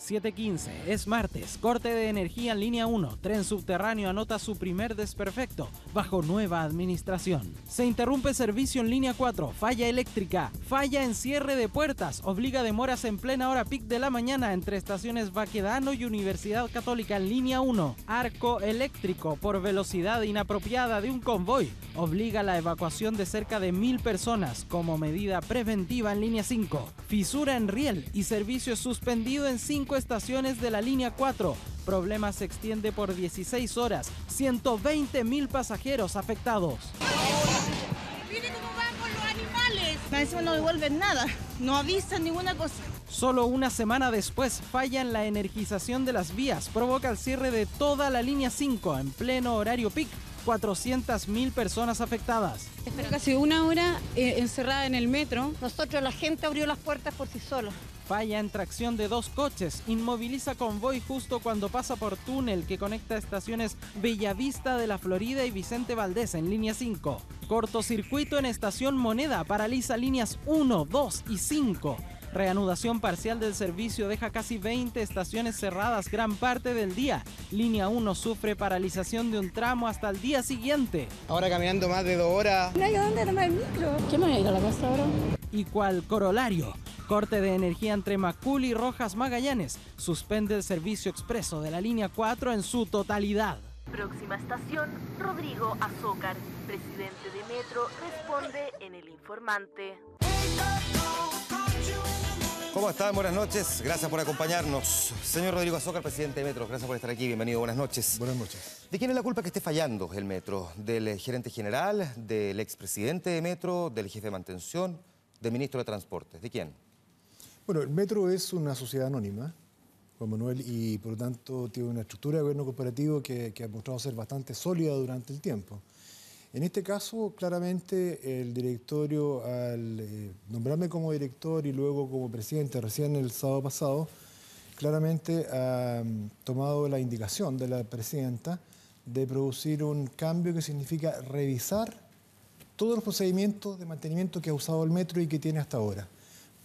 7:15, es martes, corte de energía en línea 1, tren subterráneo anota su primer desperfecto, bajo nueva administración. Se interrumpe servicio en línea 4, falla eléctrica, falla en cierre de puertas, obliga demoras en plena hora pic de la mañana entre estaciones Baquedano y Universidad Católica en línea 1. Arco eléctrico por velocidad inapropiada de un convoy, obliga la evacuación de cerca de 1000 personas como medida preventiva en línea 5. Fisura en riel y servicio suspendido en 5 estaciones de la línea 4. Problema se extiende por 16 horas. 120.000 pasajeros afectados. Mire cómo van con los animales. Encima no devuelven nada, no avisan ninguna cosa. Solo una semana después, falla en la energización de las vías. Provoca el cierre de toda la línea 5 en pleno horario pic. 400.000 personas afectadas. Casi una hora encerrada en el metro. Nosotros, la gente abrió las puertas por sí sola. Falla en tracción de 2 coches, inmoviliza convoy justo cuando pasa por túnel que conecta estaciones Bellavista de la Florida y Vicente Valdés en línea 5. Cortocircuito en estación Moneda, paraliza líneas 1, 2 y 5. Reanudación parcial del servicio deja casi 20 estaciones cerradas gran parte del día. Línea 1 sufre paralización de un tramo hasta el día siguiente. Ahora caminando más de 2 horas. No hay a dónde tomar el micro. ¿Qué me voy a ir a la casa ahora? Y cual corolario, corte de energía entre Macul y Rojas Magallanes, suspende el servicio expreso de la línea 4 en su totalidad. Próxima estación, Rodrigo Azócar, presidente de Metro, responde en El Informante. ¿Cómo están? Buenas noches. Gracias por acompañarnos. Señor Rodrigo Azócar, presidente de Metro, gracias por estar aquí. Bienvenido. Buenas noches. Buenas noches. ¿De quién es la culpa que esté fallando el Metro? ¿Del gerente general, del expresidente de Metro, del jefe de mantención, del ministro de Transportes? ¿De quién? Bueno, el Metro es una sociedad anónima, Juan Manuel, y por lo tanto tiene una estructura de gobierno corporativo que ha mostrado ser bastante sólida durante el tiempo. En este caso, claramente, el directorio, al nombrarme como director y luego como presidente recién el sábado pasado, claramente ha tomado la indicación de la presidenta de producir un cambio que significa revisar todos los procedimientos de mantenimiento que ha usado el Metro y que tiene hasta ahora,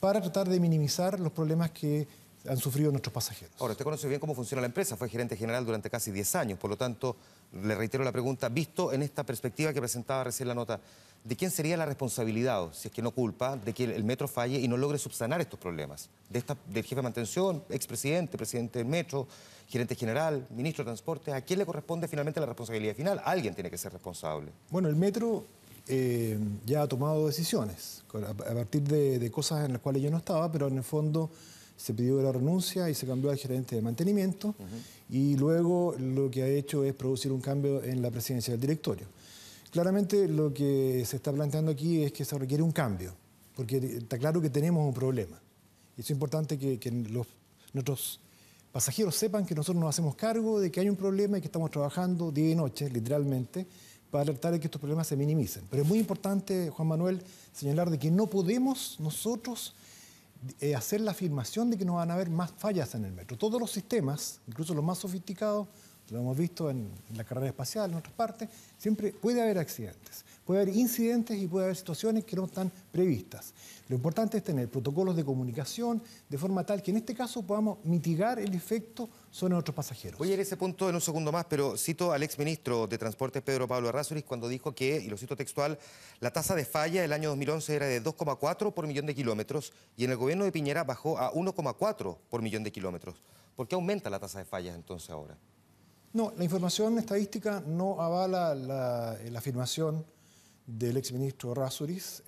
para tratar de minimizar los problemas que han sufrido nuestros pasajeros. Ahora, usted conoce bien cómo funciona la empresa, fue gerente general durante casi 10 años, por lo tanto, le reitero la pregunta, visto en esta perspectiva que presentaba recién la nota, ¿de quién sería la responsabilidad, si es que no culpa, de que el Metro falle y no logre subsanar estos problemas? ¿Del jefe de mantención, expresidente, presidente del Metro, gerente general, ministro de Transporte? ¿A quién le corresponde finalmente la responsabilidad final? Alguien tiene que ser responsable. Bueno, el Metro ya ha tomado decisiones a partir de cosas en las cuales yo no estaba, pero en el fondo se pidió la renuncia y se cambió al gerente de mantenimiento y luego lo que ha hecho es producir un cambio en la presidencia del directorio. Claramente lo que se está planteando aquí es que se requiere un cambio, porque está claro que tenemos un problema. Y es importante que nuestros pasajeros sepan que nosotros nos hacemos cargo de que hay un problema y que estamos trabajando día y noche, literalmente, para alertar de que estos problemas se minimicen. Pero es muy importante, Juan Manuel, señalar de que no podemos nosotros hacer la afirmación de que no van a haber más fallas en el Metro. Todos los sistemas, incluso los más sofisticados, lo hemos visto en la carrera espacial, en otras partes, siempre puede haber accidentes, puede haber incidentes y puede haber situaciones que no están previstas. Lo importante es tener protocolos de comunicación de forma tal que en este caso podamos mitigar el efecto sobre nuestros pasajeros. Voy a ir a ese punto en un segundo más, pero cito al exministro de Transportes, Pedro Pablo Errázuriz, cuando dijo que, y lo cito textual, la tasa de falla del año 2011 era de 2,4 por millón de kilómetros y en el gobierno de Piñera bajó a 1,4 por millón de kilómetros. ¿Por qué aumenta la tasa de fallas entonces ahora? No, la información estadística no avala la afirmación del exministro Errázuriz.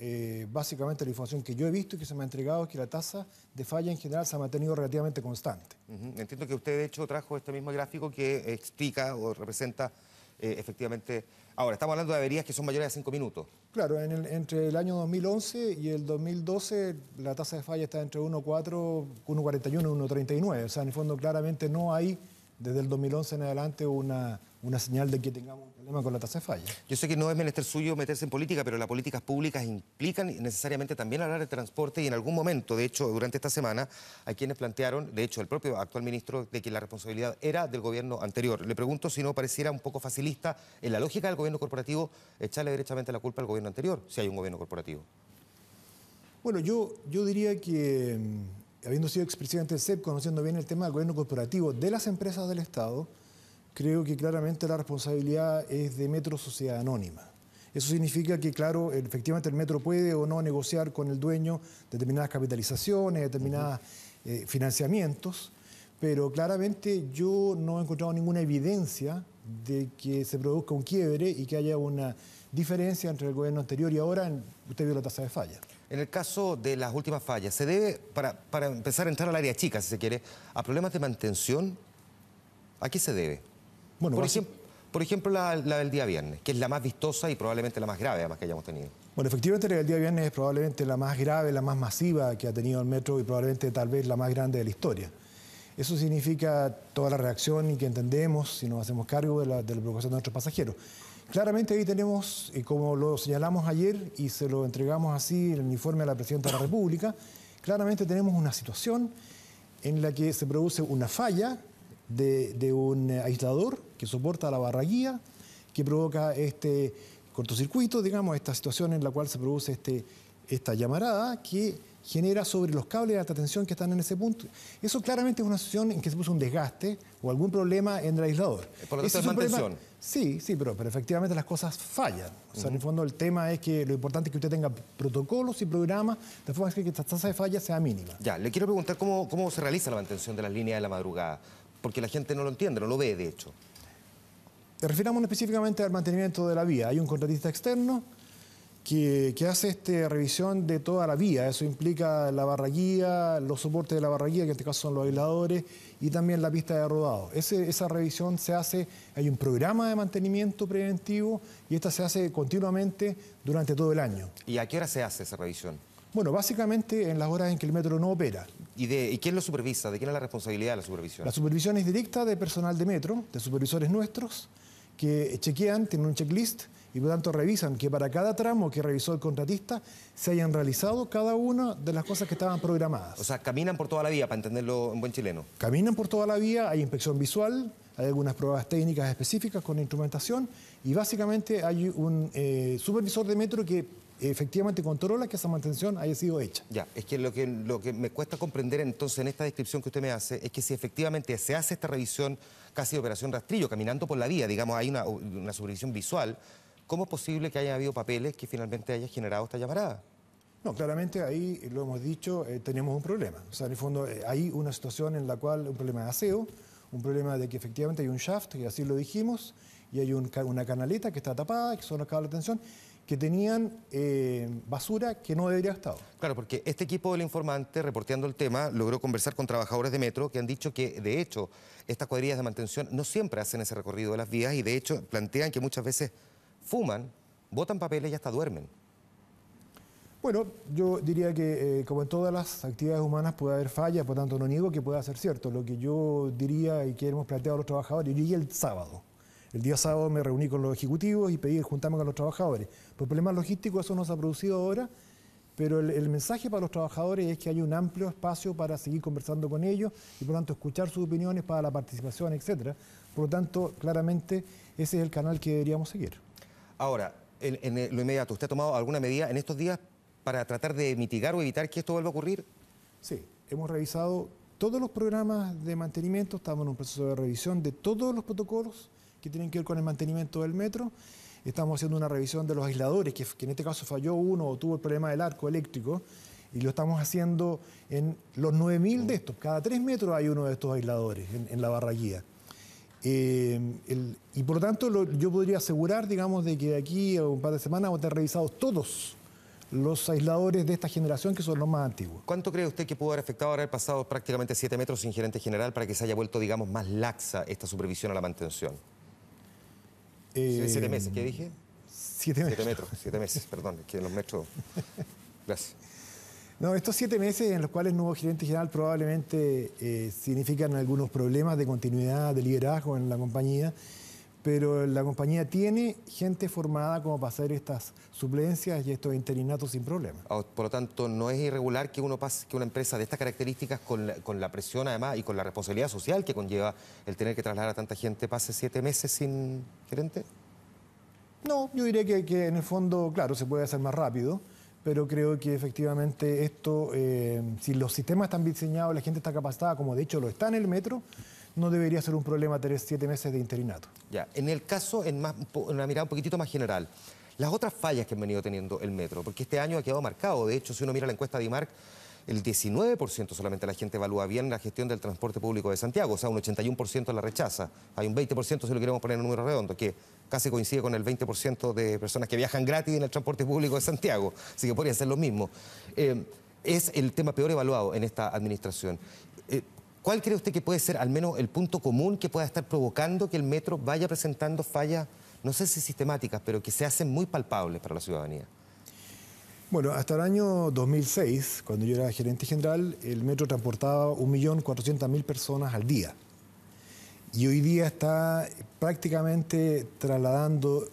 Básicamente la información que yo he visto y que se me ha entregado es que la tasa de falla en general se ha mantenido relativamente constante. Entiendo que usted de hecho trajo este mismo gráfico que explica o representa efectivamente... Ahora, estamos hablando de averías que son mayores a 5 minutos. Claro, entre el año 2011 y el 2012 la tasa de falla está entre 1,4, 1,41 y 1,39. O sea, en el fondo claramente no hay desde el 2011 en adelante una señal de que tengamos un problema con la tasa de falla. Yo sé que no es menester suyo meterse en política, pero las políticas públicas implican necesariamente también hablar de transporte y en algún momento, de hecho, durante esta semana, hay quienes plantearon, de hecho, el propio actual ministro, de que la responsabilidad era del gobierno anterior. Le pregunto si no pareciera un poco facilista, en la lógica del gobierno corporativo, echarle derechamente la culpa al gobierno anterior, si hay un gobierno corporativo. Bueno, yo diría que habiendo sido expresidente del CEP, conociendo bien el tema del gobierno corporativo de las empresas del Estado, creo que claramente la responsabilidad es de Metro Sociedad Anónima. Eso significa que, claro, efectivamente el Metro puede o no negociar con el dueño determinadas capitalizaciones, determinados financiamientos, pero claramente yo no he encontrado ninguna evidencia de que se produzca un quiebre y que haya una diferencia entre el gobierno anterior y ahora. Usted vio la tasa de falla. En el caso de las últimas fallas, ¿se debe, para empezar a entrar al área chica, si se quiere, a problemas de mantención? ¿A qué se debe? Bueno, por ejemplo, la del día viernes, que es la más vistosa y probablemente la más grave, además, que hayamos tenido. Bueno, efectivamente la del día viernes es probablemente la más grave, la más masiva que ha tenido el Metro y probablemente tal vez la más grande de la historia. Eso significa toda la reacción y que entendemos si nos hacemos cargo de la preocupación de nuestros pasajeros. Claramente ahí tenemos, como lo señalamos ayer y se lo entregamos así en el informe a la Presidenta de la República, claramente tenemos una situación en la que se produce una falla de un aislador que soporta la barra guía, que provoca este cortocircuito, digamos, esta situación en la cual se produce esta llamarada que genera sobre los cables de alta tensión que están en ese punto. Eso claramente es una situación en que se puso un desgaste o algún problema en el aislador. Por lo tanto, es mantención. Sí, pero efectivamente las cosas fallan. O sea, en el fondo el tema es que lo importante es que usted tenga protocolos y programas de forma que esta tasa de falla sea mínima. Ya, le quiero preguntar cómo se realiza la mantención de las líneas de la madrugada, porque la gente no lo entiende, no lo ve, de hecho. Refiramos específicamente al mantenimiento de la vía. Hay un contratista externo que hace esta revisión de toda la vía. Eso implica la barra guía, los soportes de la barra guía, que en este caso son los aisladores, y también la pista de rodado. Esa revisión se hace, hay un programa de mantenimiento preventivo y esta se hace continuamente durante todo el año. ¿Y a qué hora se hace esa revisión? Bueno, básicamente en las horas en que el Metro no opera. ¿Y quién lo supervisa? ¿De quién es la responsabilidad de la supervisión? La supervisión es directa de personal de Metro, de supervisores nuestros, que chequean, tienen un checklist y por lo tanto revisan que para cada tramo que revisó el contratista se hayan realizado cada una de las cosas que estaban programadas. O sea, caminan por toda la vía, para entenderlo en buen chileno. Caminan por toda la vía, hay inspección visual, hay algunas pruebas técnicas específicas con instrumentación y básicamente hay un supervisor de Metro que efectivamente controla que esa mantención haya sido hecha. Ya, es que lo que me cuesta comprender entonces en esta descripción que usted me hace es que si efectivamente se hace esta revisión casi de operación rastrillo, caminando por la vía, digamos, hay una supervisión visual, ¿cómo es posible que haya habido papeles que finalmente haya generado esta llamarada? No, claramente ahí, lo hemos dicho, tenemos un problema. O sea, en el fondo hay una situación en la cual, un problema de aseo, un problema de que efectivamente hay un shaft, y así lo dijimos, y hay una canaleta que está tapada, que son los cables de tensión, que tenían basura que no debería haber estado. Claro, porque este equipo del informante, reporteando el tema, logró conversar con trabajadores de Metro que han dicho que, de hecho, estas cuadrillas de mantención no siempre hacen ese recorrido de las vías y, de hecho, plantean que muchas veces fuman, botan papeles y hasta duermen. Bueno, yo diría que, como en todas las actividades humanas, puede haber fallas, por tanto no niego que pueda ser cierto. Lo que yo diría y que hemos planteado a los trabajadores, yo llegué el sábado. El día sábado me reuní con los ejecutivos y pedí juntarme con los trabajadores. Por problemas logísticos eso no se ha producido ahora, pero el mensaje para los trabajadores es que hay un amplio espacio para seguir conversando con ellos y por lo tanto escuchar sus opiniones para la participación, etc. Por lo tanto, claramente ese es el canal que deberíamos seguir. Ahora, en lo inmediato, ¿usted ha tomado alguna medida en estos días para tratar de mitigar o evitar que esto vuelva a ocurrir? Sí, hemos revisado todos los programas de mantenimiento, estamos en un proceso de revisión de todos los protocolos que tienen que ver con el mantenimiento del metro. Estamos haciendo una revisión de los aisladores, que en este caso falló uno o tuvo el problema del arco eléctrico, y lo estamos haciendo en los 9.000 de estos. Cada 3 metros hay uno de estos aisladores en la barra guía. Y por lo tanto yo podría asegurar, digamos, de que de aquí a un par de semanas vamos a tener revisados todos los aisladores de esta generación, que son los más antiguos. ¿Cuánto cree usted que pudo haber afectado haber pasado prácticamente 7 metros sin gerente general para que se haya vuelto, digamos, más laxa esta supervisión a la mantención? 7 meses, ¿qué dije? 7 metros. 7 metros, 7 meses, perdón, es que en los metros... Gracias. No, estos 7 meses en los cuales no hubo gerente general probablemente significan algunos problemas de continuidad, de liderazgo en la compañía, pero la compañía tiene gente formada como para hacer estas suplencias y estos interinatos sin problema. Por lo tanto, no es irregular que una empresa de estas características, con la presión además y con la responsabilidad social que conlleva el tener que trasladar a tanta gente, pase 7 meses sin gerente. No, yo diría que en el fondo, claro, se puede hacer más rápido, pero creo que efectivamente esto, si los sistemas están diseñados, la gente está capacitada, como de hecho lo está en el metro, no debería ser un problema tener 7 meses de interinato. Ya, en el caso, en una mirada un poquitito más general, las otras fallas que han venido teniendo el metro, porque este año ha quedado marcado, de hecho, si uno mira la encuesta de IMARC, el 19% solamente la gente evalúa bien la gestión del transporte público de Santiago, o sea, un 81% la rechaza. Hay un 20%, si lo queremos poner en número redondo, que casi coincide con el 20% de personas que viajan gratis en el transporte público de Santiago, así que podría ser lo mismo. Es el tema peor evaluado en esta administración. ¿Cuál cree usted que puede ser al menos el punto común que pueda estar provocando que el metro vaya presentando fallas, no sé si sistemáticas, pero que se hacen muy palpables para la ciudadanía? Bueno, hasta el año 2006, cuando yo era gerente general, el metro transportaba 1.400.000 personas al día. Y hoy día está prácticamente trasladando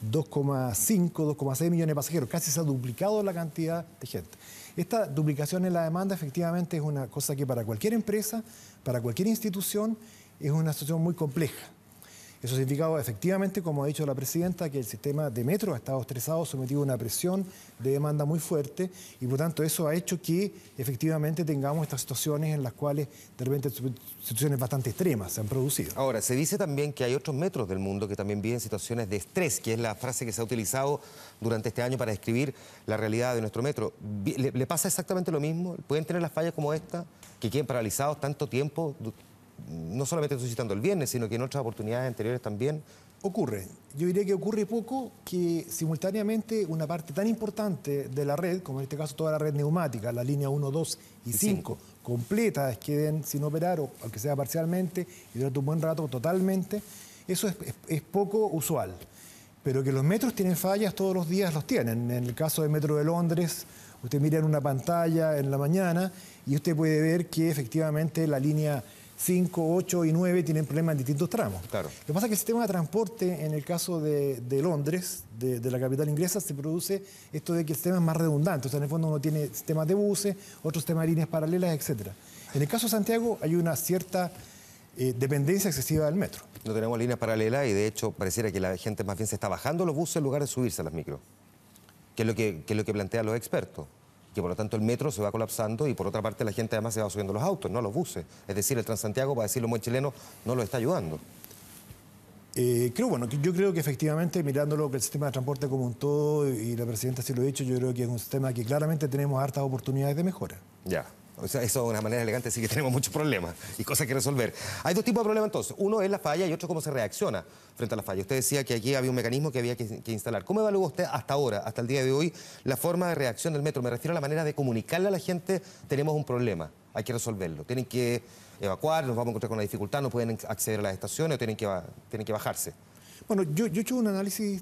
2,5, 2,6 millones de pasajeros. Casi se ha duplicado la cantidad de gente. Esta duplicación en la demanda efectivamente es una cosa que para cualquier empresa, para cualquier institución, es una situación muy compleja. Eso ha significado efectivamente, como ha dicho la presidenta, que el sistema de metro ha estado estresado, sometido a una presión de demanda muy fuerte y por tanto eso ha hecho que efectivamente tengamos estas situaciones en las cuales de repente situaciones bastante extremas se han producido. Ahora, se dice también que hay otros metros del mundo que también viven situaciones de estrés, que es la frase que se ha utilizado durante este año para describir la realidad de nuestro metro. ¿Le pasa exactamente lo mismo? ¿Pueden tener las fallas como esta, que queden paralizados tanto tiempo? No solamente estoy citando el viernes, sino que en otras oportunidades anteriores también. Ocurre. Yo diría que ocurre poco que simultáneamente una parte tan importante de la red, como en este caso toda la red neumática, la línea 1, 2 y 5, completas queden sin operar, o aunque sea parcialmente, y durante un buen rato totalmente, eso es poco usual. Pero que los metros tienen fallas todos los días, los tienen. En el caso del metro de Londres, usted mira en una pantalla en la mañana y usted puede ver que efectivamente la línea 5, 8 y 9 tienen problemas en distintos tramos. Claro. Lo que pasa es que el sistema de transporte, en el caso de Londres, de la capital inglesa, se produce esto de que el sistema es más redundante. O sea, en el fondo uno tiene sistemas de buses, otro sistema de líneas paralelas, etc. En el caso de Santiago hay una cierta dependencia excesiva del metro. No tenemos líneas paralelas y de hecho pareciera que la gente más bien se está bajando los buses en lugar de subirse a las micros. Que es lo que plantean los expertos. Que por lo tanto el metro se va colapsando y por otra parte la gente además se va subiendo los autos, no los buses. Es decir, el Transantiago, para decirlo muy chileno, no lo está ayudando. Yo creo que efectivamente, mirándolo que el sistema de transporte como un todo, y la presidenta sí lo ha dicho, yo creo que es un sistema que claramente tenemos hartas oportunidades de mejora. Ya. O sea, eso de una manera elegante sí que tenemos muchos problemas y cosas que resolver. Hay dos tipos de problemas entonces. Uno es la falla y otro cómo se reacciona frente a la falla. Usted decía que aquí había un mecanismo que había que instalar. ¿Cómo evalúa usted hasta ahora, hasta el día de hoy, la forma de reacción del metro? Me refiero a la manera de comunicarle a la gente, tenemos un problema, hay que resolverlo. Tienen que evacuar, nos vamos a encontrar con una dificultad, no pueden acceder a las estaciones o tienen que bajarse. Bueno, yo he hecho un análisis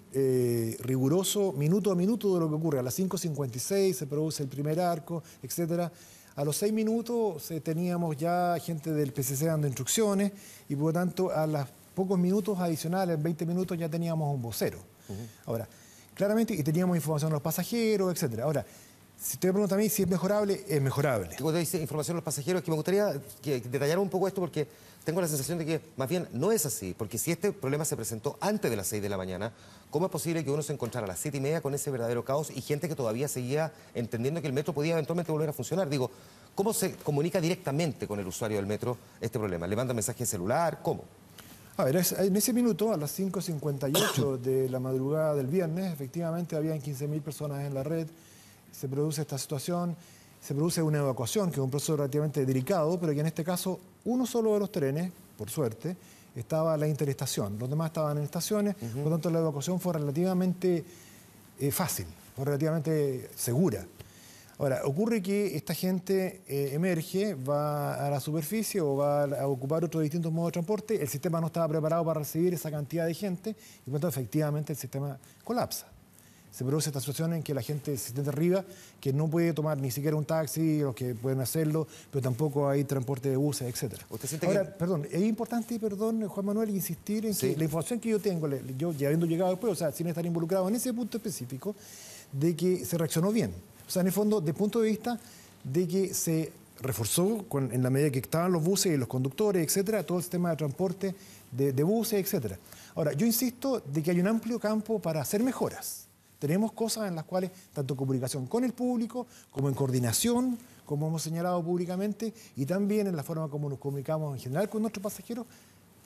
riguroso, minuto a minuto, de lo que ocurre. A las 5:56 se produce el primer arco, etcétera. A los 6 minutos teníamos ya gente del PCC dando instrucciones y por lo tanto a los pocos minutos adicionales, 20 minutos, ya teníamos un vocero. Ahora, claramente, y teníamos información a los pasajeros, etcétera. Ahora, si usted me pregunta a mí si es mejorable, es mejorable. Cuando dice información a los pasajeros, que me gustaría que detallara un poco esto porque tengo la sensación de que más bien no es así, porque si este problema se presentó antes de las 6 de la mañana, ¿cómo es posible que uno se encontrara a las 7:30 con ese verdadero caos y gente que todavía seguía entendiendo que el metro podía eventualmente volver a funcionar? Digo, ¿cómo se comunica directamente con el usuario del metro este problema? ¿Le manda mensaje celular? ¿Cómo? A ver, en ese minuto, a las 5:58 de la madrugada del viernes, efectivamente habían 15.000 personas en la red, se produce esta situación, se produce una evacuación, que es un proceso relativamente delicado, pero que en este caso uno solo de los trenes, por suerte, estaba en la interestación. Los demás estaban en estaciones, por lo tanto la evacuación fue relativamente fácil, fue relativamente segura. Ahora, ocurre que esta gente emerge, va a la superficie o va a ocupar otros distintos modos de transporte, el sistema no estaba preparado para recibir esa cantidad de gente y por lo tanto efectivamente el sistema colapsa. Se produce esta situación en que la gente se siente arriba, que no puede tomar ni siquiera un taxi, los que pueden hacerlo, pero tampoco hay transporte de buses, etc. Ahora, perdón, es importante, Juan Manuel, insistir en que la información que yo tengo, yo ya habiendo llegado después, o sea, sin estar involucrado en ese punto específico, de que se reaccionó bien. O sea, en el fondo, desde el punto de vista de que se reforzó en la medida que estaban los buses y los conductores, etcétera, todo el sistema de transporte de buses, etcétera. Ahora, yo insisto de que hay un amplio campo para hacer mejoras. tenemos cosas en las cuales, tanto en comunicación con el público, como en coordinación, como hemos señalado públicamente, y también en la forma como nos comunicamos en general con nuestros pasajeros,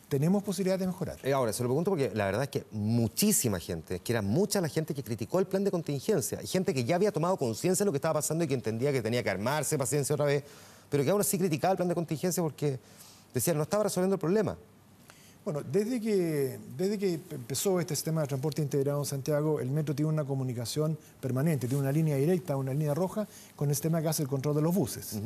tenemos posibilidad de mejorar. Ahora, se lo pregunto porque la verdad es que muchísima gente, que era mucha la gente que criticó el plan de contingencia, y gente que ya había tomado conciencia de lo que estaba pasando y que entendía que tenía que armarse paciencia otra vez, pero que ahora sí criticaba el plan de contingencia porque decían no estaba resolviendo el problema. Bueno, desde que empezó este sistema de transporte integrado en Santiago, el metro tiene una comunicación permanente, tiene una línea directa, una línea roja, con el sistema que hace el control de los buses.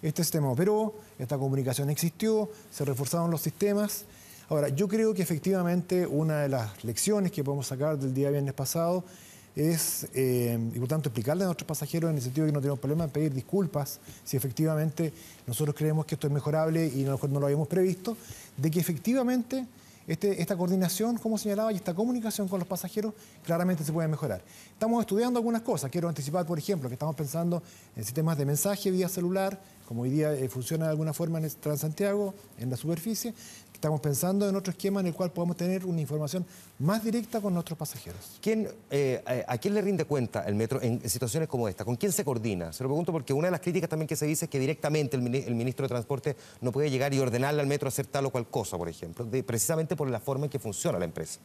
Este sistema operó, esta comunicación existió, se reforzaron los sistemas. Ahora, yo creo que efectivamente una de las lecciones que podemos sacar del día viernes pasado es, y por tanto, explicarle a nuestros pasajeros en el sentido de que no tenemos problema en pedir disculpas si efectivamente nosotros creemos que esto es mejorable y a lo mejor no lo habíamos previsto, de que efectivamente esta coordinación, como señalaba, y esta comunicación con los pasajeros claramente se puede mejorar. Estamos estudiando algunas cosas. Quiero anticipar, por ejemplo, que estamos pensando en sistemas de mensaje vía celular, como hoy día funciona de alguna forma en Transantiago, en la superficie. Estamos pensando en otro esquema en el cual podamos tener una información más directa con nuestros pasajeros. ¿A quién le rinde cuenta el metro en situaciones como esta? ¿Con quién se coordina? Se lo pregunto porque una de las críticas también que se dice es que directamente el ministro de Transporte no puede llegar y ordenarle al metro hacer tal o cual cosa, por ejemplo, precisamente por la forma en que funciona la empresa.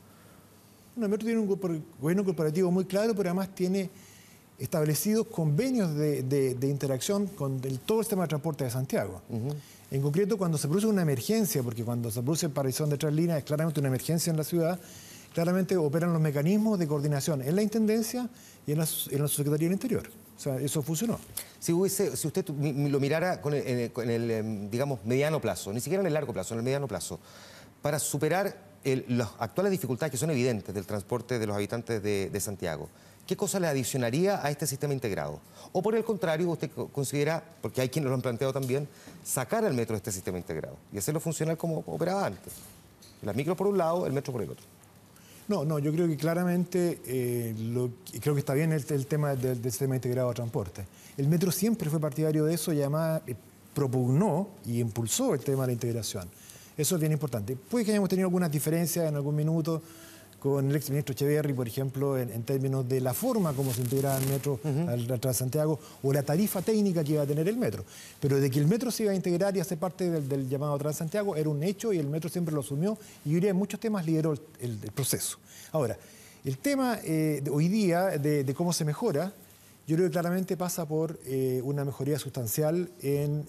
Bueno, el metro tiene un gobierno corporativo muy claro, pero además tiene establecidos convenios de interacción con todo el sistema de transporte de Santiago. En concreto, cuando se produce una emergencia, porque cuando se produce paralización de 3 líneas es claramente una emergencia en la ciudad, claramente operan los mecanismos de coordinación en la Intendencia y en la Subsecretaría del Interior. O sea, eso funcionó. Si usted lo mirara en el, digamos, mediano plazo, ni siquiera en el largo plazo, en el mediano plazo, para superar las actuales dificultades que son evidentes del transporte de los habitantes de Santiago, ¿qué cosa le adicionaría a este sistema integrado? O por el contrario, usted considera, porque hay quienes lo han planteado también, sacar al metro de este sistema integrado y hacerlo funcionar como operaba antes. Las micros por un lado, el metro por el otro. No, yo creo que claramente, creo que está bien el tema del sistema integrado de transporte. El metro siempre fue partidario de eso y además propugnó y impulsó el tema de la integración. Eso es bien importante. Puede que hayamos tenido algunas diferencias en algún minuto con el exministro Echeverri, por ejemplo, en términos de la forma como se integraba el metro al Transantiago o la tarifa técnica que iba a tener el metro. Pero de que el metro se iba a integrar y a ser parte del llamado Transantiago era un hecho y el metro siempre lo asumió y yo diría en muchos temas lideró el proceso. Ahora, el tema hoy día de cómo se mejora, yo creo que claramente pasa por una mejoría sustancial en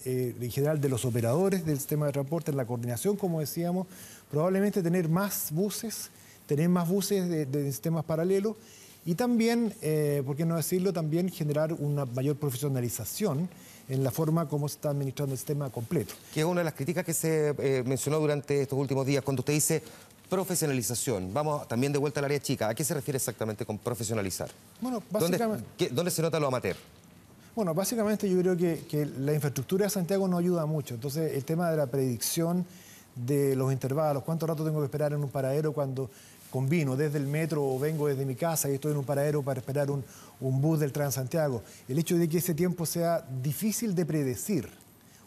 general de los operadores del sistema de transporte, en la coordinación, como decíamos, probablemente tener más buses de sistemas paralelos y también, por qué no decirlo, también generar una mayor profesionalización en la forma como se está administrando el sistema completo. Que es una de las críticas que se mencionó durante estos últimos días, cuando usted dice profesionalización. Vamos también de vuelta al área chica. ¿A qué se refiere exactamente con profesionalizar? Bueno, básicamente... ¿Dónde se nota lo amateur? Bueno, básicamente yo creo que la infraestructura de Santiago no ayuda mucho. Entonces, el tema de la predicción de los intervalos, cuánto rato tengo que esperar en un paradero cuando combino desde el metro o vengo desde mi casa y estoy en un paradero para esperar un bus del Transantiago. El hecho de que ese tiempo sea difícil de predecir.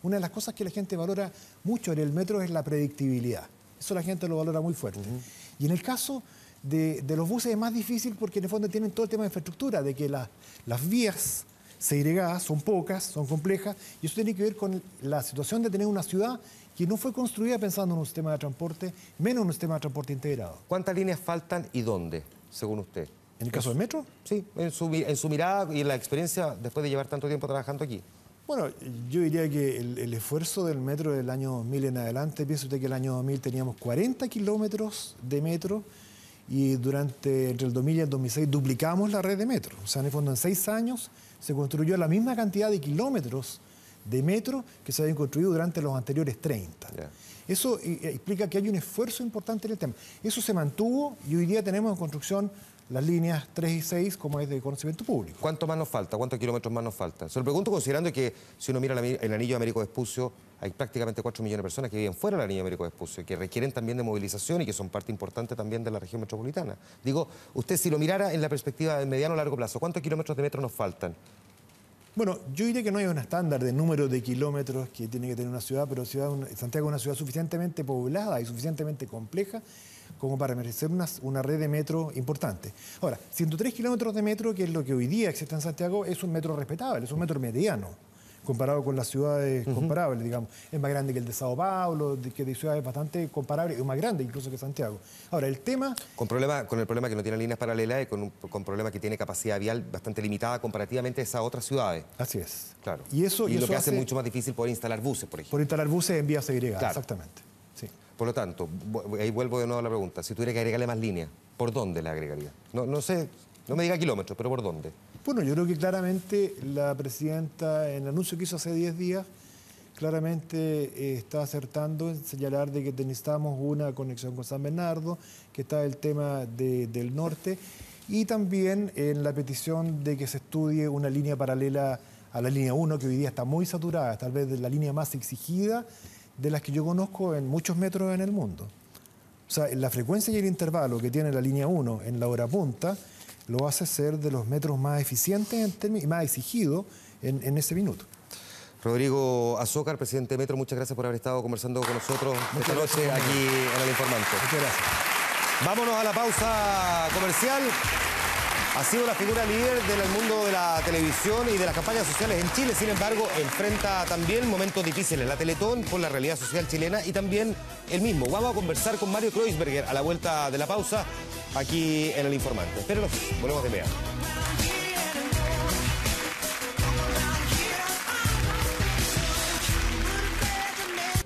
Una de las cosas que la gente valora mucho en el metro es la predictibilidad. Eso la gente lo valora muy fuerte. Y en el caso de los buses es más difícil porque en el fondo tienen todo el tema de infraestructura, de que las vías segregadas son pocas, son complejas, y eso tiene que ver con la situación de tener una ciudad que no fue construida pensando en un sistema de transporte, menos en un sistema de transporte integrado. ¿Cuántas líneas faltan y dónde, según usted? ¿En el caso del metro? Sí, en su mirada y en la experiencia después de llevar tanto tiempo trabajando aquí. Bueno, yo diría que el esfuerzo del metro del año 2000 en adelante, piensa usted que el año 2000 teníamos 40 kilómetros de metro y entre el 2000 y el 2006 duplicamos la red de metro. O sea, en el fondo en 6 años se construyó la misma cantidad de kilómetros de metro que se habían construido durante los anteriores 30. Yeah. Eso explica que hay un esfuerzo importante en el tema. Eso se mantuvo y hoy día tenemos en construcción las líneas 3 y 6 como es de conocimiento público. ¿Cuánto más nos falta? ¿Cuántos kilómetros más nos falta? Se lo pregunto considerando que si uno mira el anillo de Américo Vespucio, hay prácticamente 4 millones de personas que viven fuera del anillo de Américo Vespucio, que requieren también de movilización y que son parte importante también de la región metropolitana. Digo, usted si lo mirara en la perspectiva de mediano o largo plazo, ¿cuántos kilómetros de metro nos faltan? Bueno, yo diría que no hay un estándar de número de kilómetros que tiene que tener una ciudad, pero Santiago es una ciudad suficientemente poblada y suficientemente compleja como para merecer una red de metro importante. Ahora, 103 kilómetros de metro, que es lo que hoy día existe en Santiago, es un metro respetable, es un metro mediano, comparado con las ciudades comparables, digamos. Es más grande que el de Sao Paulo, que de ciudades bastante comparables, es más grande incluso que Santiago. Ahora, el tema... Con el problema que no tiene líneas paralelas y con problema que tiene capacidad vial bastante limitada comparativamente a esas otras ciudades. Así es. Claro. Y lo que hace mucho más difícil poder instalar buses, por ejemplo. Por instalar buses en vías segregadas, claro. exactamente. Sí. Por lo tanto, ahí vuelvo de nuevo a la pregunta. Si tuviera que agregarle más líneas, ¿por dónde le agregaría? No sé, no me diga kilómetros, pero ¿por dónde? Bueno, yo creo que claramente la presidenta, en el anuncio que hizo hace 10 días, claramente está acertando en señalar de que necesitamos una conexión con San Bernardo, que está el tema del norte, y también en la petición de que se estudie una línea paralela a la línea 1, que hoy día está muy saturada, tal vez de la línea más exigida de las que yo conozco en muchos metros en el mundo. O sea, la frecuencia y el intervalo que tiene la línea 1 en la hora punta lo hace ser de los metros más eficientes y más exigidos en ese minuto. Rodrigo Azócar, presidente de Metro, muchas gracias por haber estado conversando con nosotros esta noche aquí en El Informante. Muchas gracias. Vámonos a la pausa comercial. Ha sido la figura líder del mundo de la televisión y de las campañas sociales en Chile. Sin embargo, enfrenta también momentos difíciles. La Teletón por la realidad social chilena y también el mismo. Vamos a conversar con Mario Kreuzberger a la vuelta de la pausa aquí en El Informante. Espérenos, volvemos de inmediato.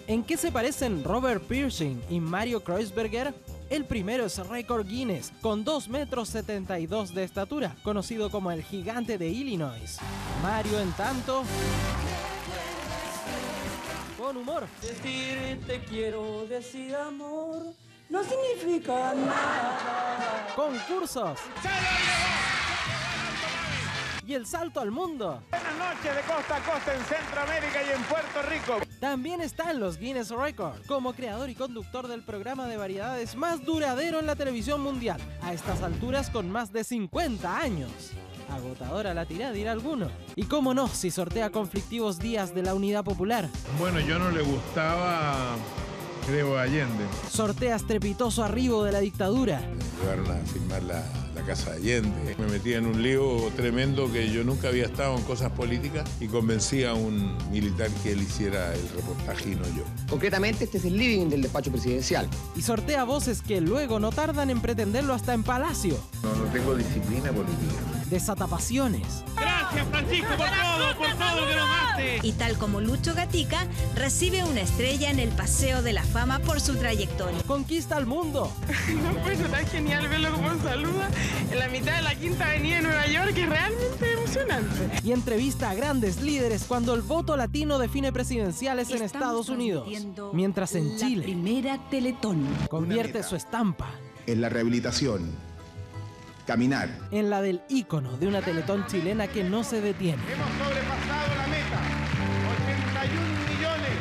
¿En qué se parecen Robert Pershing y Mario Kreuzberger? El primero es récord Guinness, con 2,72 metros de estatura, conocido como el gigante de Illinois. Mario, en tanto, con humor. Decir te quiero, decir amor, no significa nada. Concursos. Y el salto al mundo. Buenas noches de costa a costa en Centroamérica y en Puerto Rico. También están los Guinness Records, como creador y conductor del programa de variedades más duradero en la televisión mundial, a estas alturas con más de 50 años. Agotadora la tirada, dirá alguno. Y cómo no, si sortea conflictivos días de la Unidad Popular. Bueno, yo no le gustaba, creo, Allende. Sortea estrepitoso arribo de la dictadura. Llegaron a filmar la casa de Allende. Me metí en un lío tremendo que yo nunca había estado en cosas políticas y convencí a un militar que él hiciera el reportaje y no yo. Concretamente, este es el living del despacho presidencial. Y sortea voces que luego no tardan en pretenderlo hasta en Palacio. No tengo disciplina política. Desatapaciones. Gracias, Francisco, por todo que nos daste. Y tal como Lucho Gatica, recibe una estrella en el Paseo de la Fama por su trayectoria. Conquista al mundo. No, pues está genial verlo como saluda en la mitad de la Quinta Avenida de Nueva York, es realmente emocionante. Y entrevista a grandes líderes cuando el voto latino define presidenciales en Estados Unidos. Mientras en Chile, primera Teletón convierte su estampa en la rehabilitación, caminar, en la del ícono de una Teletón chilena que no se detiene. Hemos sobrepasado la meta. 81 millones.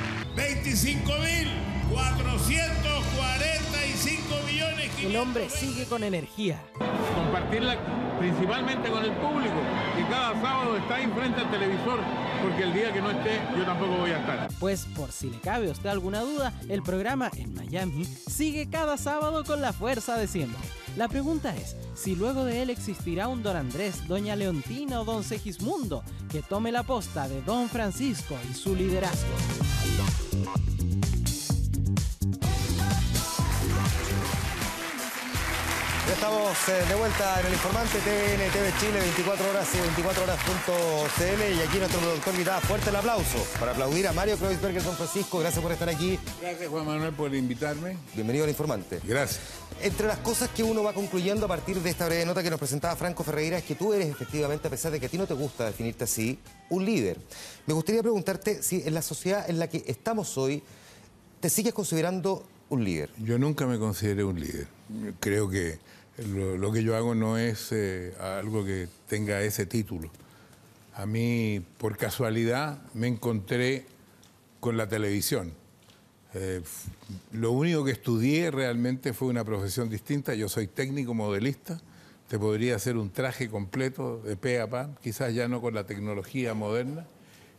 25.445 millones. El hombre sigue con energía. Compartirla principalmente con el público, que cada sábado está ahí frente al televisor, porque el día que no esté, yo tampoco voy a estar. Pues por si le cabe a usted alguna duda, el programa en Miami sigue cada sábado con la fuerza de siempre. La pregunta es, si luego de él existirá un Don Andrés, Doña Leontina o Don Segismundo que tome la posta de Don Francisco y su liderazgo. Ya estamos de vuelta en El Informante, TVN, TV Chile, 24 horas y 24horas.cl. Y aquí nuestro productor gritaba fuerte el aplauso para aplaudir a Mario Kreuzberger, Don Francisco. Gracias por estar aquí. Gracias, Juan Manuel, por invitarme. Bienvenido al Informante. Gracias. Entre las cosas que uno va concluyendo a partir de esta breve nota que nos presentaba Franco Ferreira es que tú eres efectivamente, a pesar de que a ti no te gusta definirte así, un líder. Me gustaría preguntarte si en la sociedad en la que estamos hoy te sigues considerando un líder. Yo nunca me consideré un líder. Creo que lo que yo hago no es algo que tenga ese título. A mí, por casualidad, me encontré con la televisión. Lo único que estudié realmente fue una profesión distinta. Yo soy técnico modelista. Te podría hacer un traje completo de pe a pa, quizás ya no con la tecnología moderna.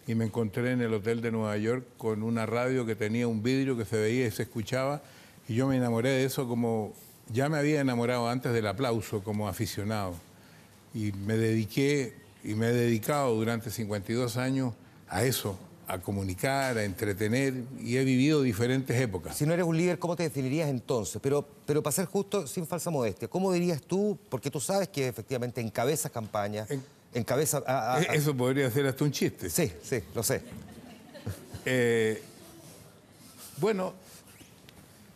Y me encontré en el hotel de Nueva York con una radio que tenía un vidrio que se veía y se escuchaba. Y yo me enamoré de eso como ya me había enamorado antes del aplauso como aficionado y me dediqué y me he dedicado durante 52 años a eso, a comunicar, a entretener, y he vivido diferentes épocas. Si no eres un líder, ¿cómo te definirías entonces? Pero para ser justo, sin falsa modestia, ¿cómo dirías tú? Porque tú sabes que efectivamente encabezas campañas, encabezas... Eso podría ser hasta un chiste. Sí, sí, lo sé. Bueno,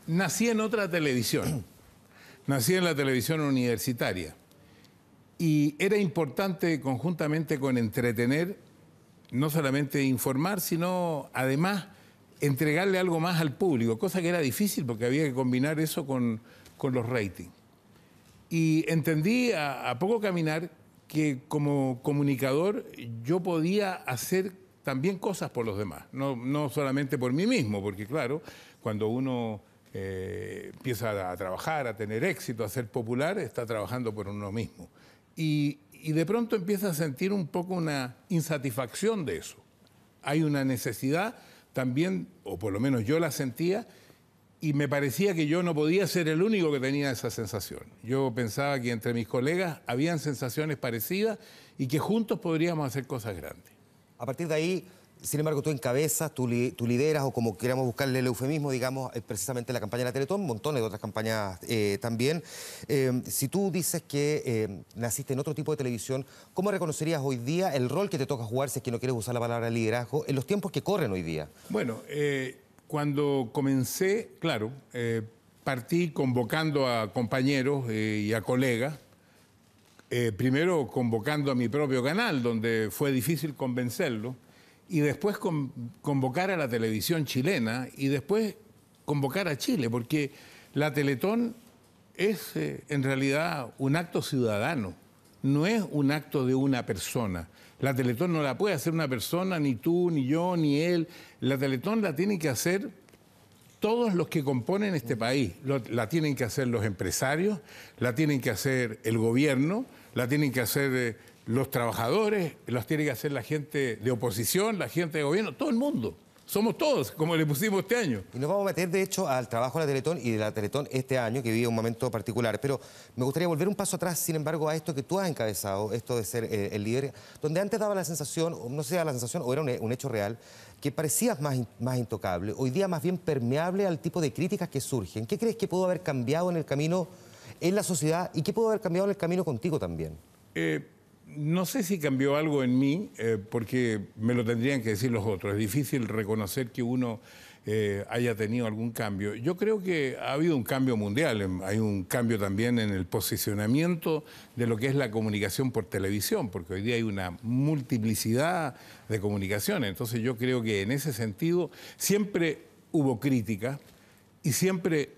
nací en otra televisión. Nací en la televisión universitaria. Y era importante, conjuntamente con entretener, no solamente informar, sino además entregarle algo más al público, cosa que era difícil porque había que combinar eso con los ratings. Y entendí a poco caminar que como comunicador yo podía hacer también cosas por los demás, no solamente por mí mismo, porque claro, cuando uno empieza a trabajar, a tener éxito, a ser popular, está trabajando por uno mismo. Y de pronto empieza a sentir un poco una insatisfacción de eso. Hay una necesidad también, o por lo menos yo la sentía, y me parecía que yo no podía ser el único que tenía esa sensación. Yo pensaba que entre mis colegas habían sensaciones parecidas y que juntos podríamos hacer cosas grandes. A partir de ahí, sin embargo, tú encabezas, tú lideras, o como queramos buscarle el eufemismo, digamos, precisamente la campaña de la Teletón, montones de otras campañas también. Si tú dices que naciste en otro tipo de televisión, ¿cómo reconocerías hoy día el rol que te toca jugar, si es que no quieres usar la palabra liderazgo, en los tiempos que corren hoy día? Bueno, cuando comencé, claro, partí convocando a compañeros y a colegas, primero convocando a mi propio canal, donde fue difícil convencerlo, y después convocar a la televisión chilena y después convocar a Chile, porque la Teletón es en realidad un acto ciudadano, no es un acto de una persona. La Teletón no la puede hacer una persona, ni tú, ni yo, ni él. La Teletón la tienen que hacer todos los que componen este país. La tienen que hacer los empresarios, la tienen que hacer el gobierno, la tienen que hacer los trabajadores, los tiene que hacer la gente de oposición, la gente de gobierno, todo el mundo. Somos todos, como le pusimos este año. Y nos vamos a meter, de hecho, al trabajo de la Teletón y de la Teletón este año, que vive un momento particular. Pero me gustaría volver un paso atrás, sin embargo, a esto que tú has encabezado, esto de ser el líder, donde antes daba la sensación, o no sé, la sensación, o era un hecho real, que parecías más intocable, hoy día más bien permeable al tipo de críticas que surgen. ¿Qué crees que pudo haber cambiado en el camino en la sociedad y qué pudo haber cambiado en el camino contigo también? No sé si cambió algo en mí, porque me lo tendrían que decir los otros. Es difícil reconocer que uno haya tenido algún cambio. Yo creo que ha habido un cambio mundial. Hay un cambio también en el posicionamiento de lo que es la comunicación por televisión, porque hoy día hay una multiplicidad de comunicaciones. Entonces yo creo que en ese sentido siempre hubo crítica y siempre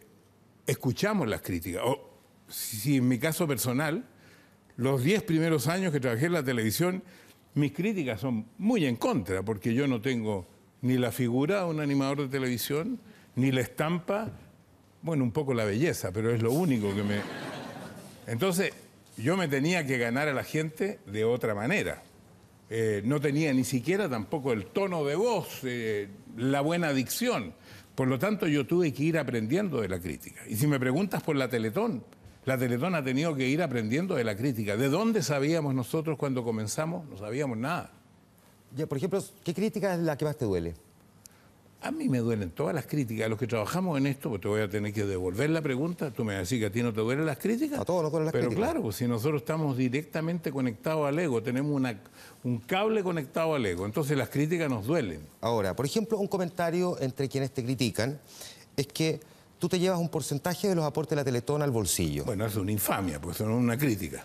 escuchamos las críticas. O, si en mi caso personal, los 10 primeros años que trabajé en la televisión, mis críticas son muy en contra, porque yo no tengo ni la figura de un animador de televisión, ni la estampa, bueno, un poco la belleza, pero es lo único que me... Entonces, yo me tenía que ganar a la gente de otra manera. No tenía ni siquiera tampoco el tono de voz, la buena dicción. Por lo tanto, yo tuve que ir aprendiendo de la crítica. Y si me preguntas por la Teletón ha tenido que ir aprendiendo de la crítica. ¿De dónde sabíamos nosotros cuando comenzamos? No sabíamos nada. Ya, por ejemplo, ¿qué crítica es la que más te duele? A mí me duelen todas las críticas. A los que trabajamos en esto, pues te voy a tener que devolver la pregunta. Tú me vas a decir que a ti no te duelen las críticas. A todos nos duelen las críticas. Pero claro, pues, si nosotros estamos directamente conectados al ego, tenemos un cable conectado al ego, entonces las críticas nos duelen. Ahora, por ejemplo, un comentario entre quienes te critican es que tú te llevas un porcentaje de los aportes de la Teletón al bolsillo. Bueno, es una infamia, pues no es una crítica.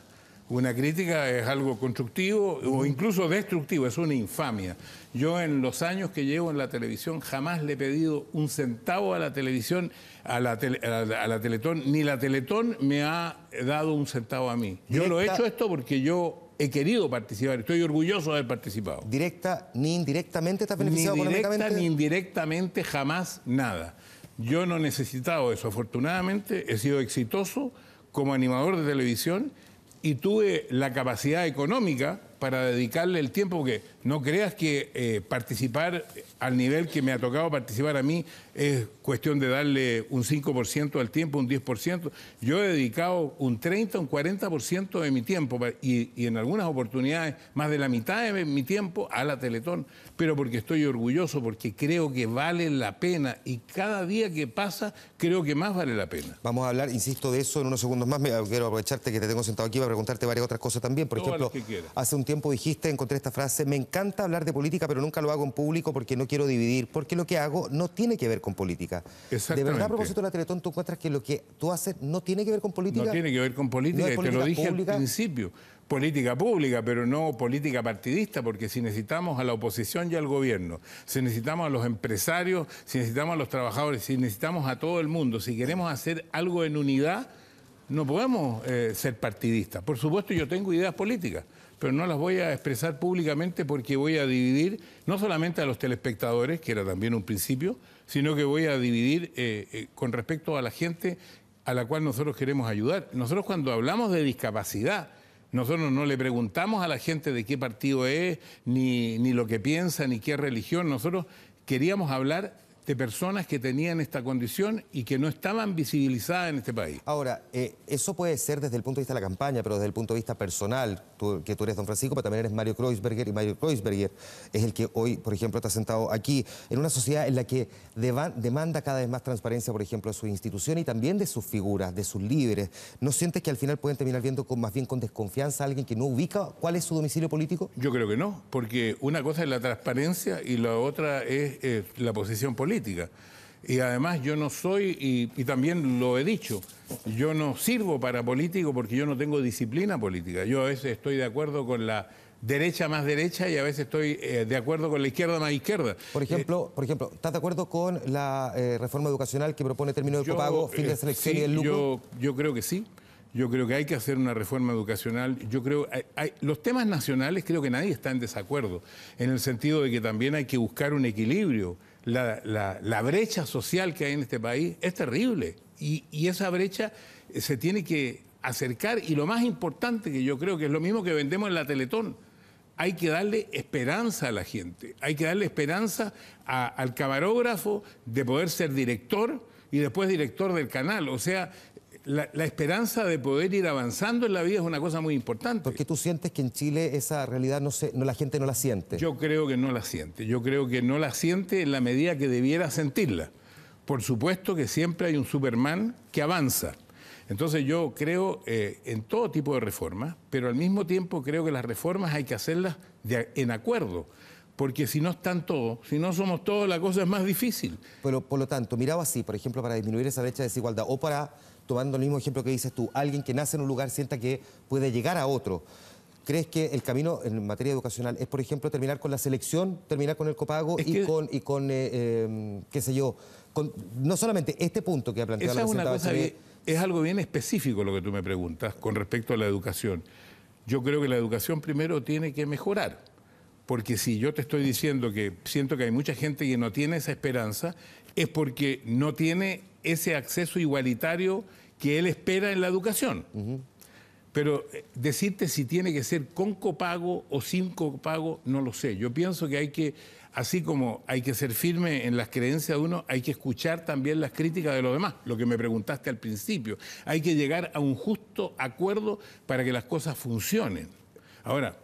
Una crítica es algo constructivo o incluso destructivo, es una infamia. Yo en los años que llevo en la televisión jamás le he pedido un centavo a la televisión, a la Teletón, ni la Teletón me ha dado un centavo a mí. Yo lo he hecho esto porque yo he querido participar, estoy orgulloso de haber participado. ¿Directa ni indirectamente te has beneficiado económicamente? Ni directa ni indirectamente, jamás nada. Yo no he necesitado eso. Afortunadamente he sido exitoso como animador de televisión y tuve la capacidad económica para dedicarle el tiempo, porque No creas que participar al nivel que me ha tocado participar a mí es cuestión de darle un 5% al tiempo, un 10%. Yo he dedicado un 30, un 40% de mi tiempo y en algunas oportunidades más de la mitad de mi tiempo a la Teletón, pero porque estoy orgulloso, porque creo que vale la pena y cada día que pasa creo que más vale la pena. Vamos a hablar, insisto, de eso en unos segundos más. Quiero aprovecharte que te tengo sentado aquí para preguntarte varias otras cosas también. Por ejemplo, hace un tiempo dijiste, encontré esta frase: me encanta hablar de política, pero nunca lo hago en público porque no quiero dividir, porque lo que hago no tiene que ver con política. ¿De verdad, a propósito de la Teletón, tú encuentras que lo que tú haces no tiene que ver con política? No tiene que ver con política, y te lo dije al principio. Política pública, pero no política partidista, porque si necesitamos a la oposición y al gobierno, si necesitamos a los empresarios, si necesitamos a los trabajadores, si necesitamos a todo el mundo, si queremos hacer algo en unidad, no podemos ser partidistas. Por supuesto, yo tengo ideas políticas, pero no las voy a expresar públicamente porque voy a dividir no solamente a los telespectadores, que era también un principio, sino que voy a dividir con respecto a la gente a la cual nosotros queremos ayudar. Nosotros, cuando hablamos de discapacidad, nosotros no le preguntamos a la gente de qué partido es, ni lo que piensa, ni qué religión. Nosotros queríamos hablar de personas que tenían esta condición y que no estaban visibilizadas en este país. Ahora, eso puede ser desde el punto de vista de la campaña, pero desde el punto de vista personal, que tú eres don Francisco, pero también eres Mario Kreuzberger, y Mario Kreuzberger es el que hoy, por ejemplo, está sentado aquí, en una sociedad en la que demanda cada vez más transparencia, por ejemplo, de sus instituciones y también de sus figuras, de sus líderes. ¿No sientes que al final pueden terminar viendo más bien con desconfianza a alguien que no ubica cuál es su domicilio político? Yo creo que no, porque una cosa es la transparencia y la otra es la posición política. Y además yo no soy, y también lo he dicho, yo no sirvo para político porque yo no tengo disciplina política. Yo a veces estoy de acuerdo con la derecha más derecha y a veces estoy de acuerdo con la izquierda más izquierda. Por ejemplo, ¿estás de acuerdo con la reforma educacional que propone término de copago, fin de selección y el lucro? Yo creo que sí. Yo creo que hay que hacer una reforma educacional. Yo creo los temas nacionales creo que nadie está en desacuerdo, en el sentido de que también hay que buscar un equilibrio. La brecha social que hay en este país es terrible y esa brecha se tiene que acercar, y lo más importante, que yo creo que es lo mismo que vendemos en la Teletón, hay que darle esperanza a la gente, hay que darle esperanza al camarógrafo de poder ser director y después director del canal. O sea, la esperanza de poder ir avanzando en la vida es una cosa muy importante. ¿Porque tú sientes que en Chile esa realidad la gente no la siente? Yo creo que no la siente. Yo creo que no la siente en la medida que debiera sentirla. Por supuesto que siempre hay un Superman que avanza. Entonces yo creo en todo tipo de reformas, pero al mismo tiempo creo que las reformas hay que hacerlas en acuerdo. Porque si no están todos, si no somos todos, la cosa es más difícil. Pero por lo tanto, mirado así, por ejemplo, para disminuir esa brecha de desigualdad, o para, tomando el mismo ejemplo que dices tú, alguien que nace en un lugar sienta que puede llegar a otro, ¿crees que el camino en materia educacional es, por ejemplo, terminar con la selección, terminar con el copago qué sé yo, no solamente este punto que ha planteado la presidenta Bachelet? Es algo bien específico lo que tú me preguntas con respecto a la educación. Yo creo que la educación primero tiene que mejorar. Porque si yo te estoy diciendo que siento que hay mucha gente que no tiene esa esperanza, es porque no tiene ese acceso igualitario que él espera en la educación. Pero decirte si tiene que ser con copago o sin copago, no lo sé. Yo pienso que hay que, así como hay que ser firme en las creencias de uno, hay que escuchar también las críticas de los demás, lo que me preguntaste al principio. Hay que llegar a un justo acuerdo para que las cosas funcionen. Ahora,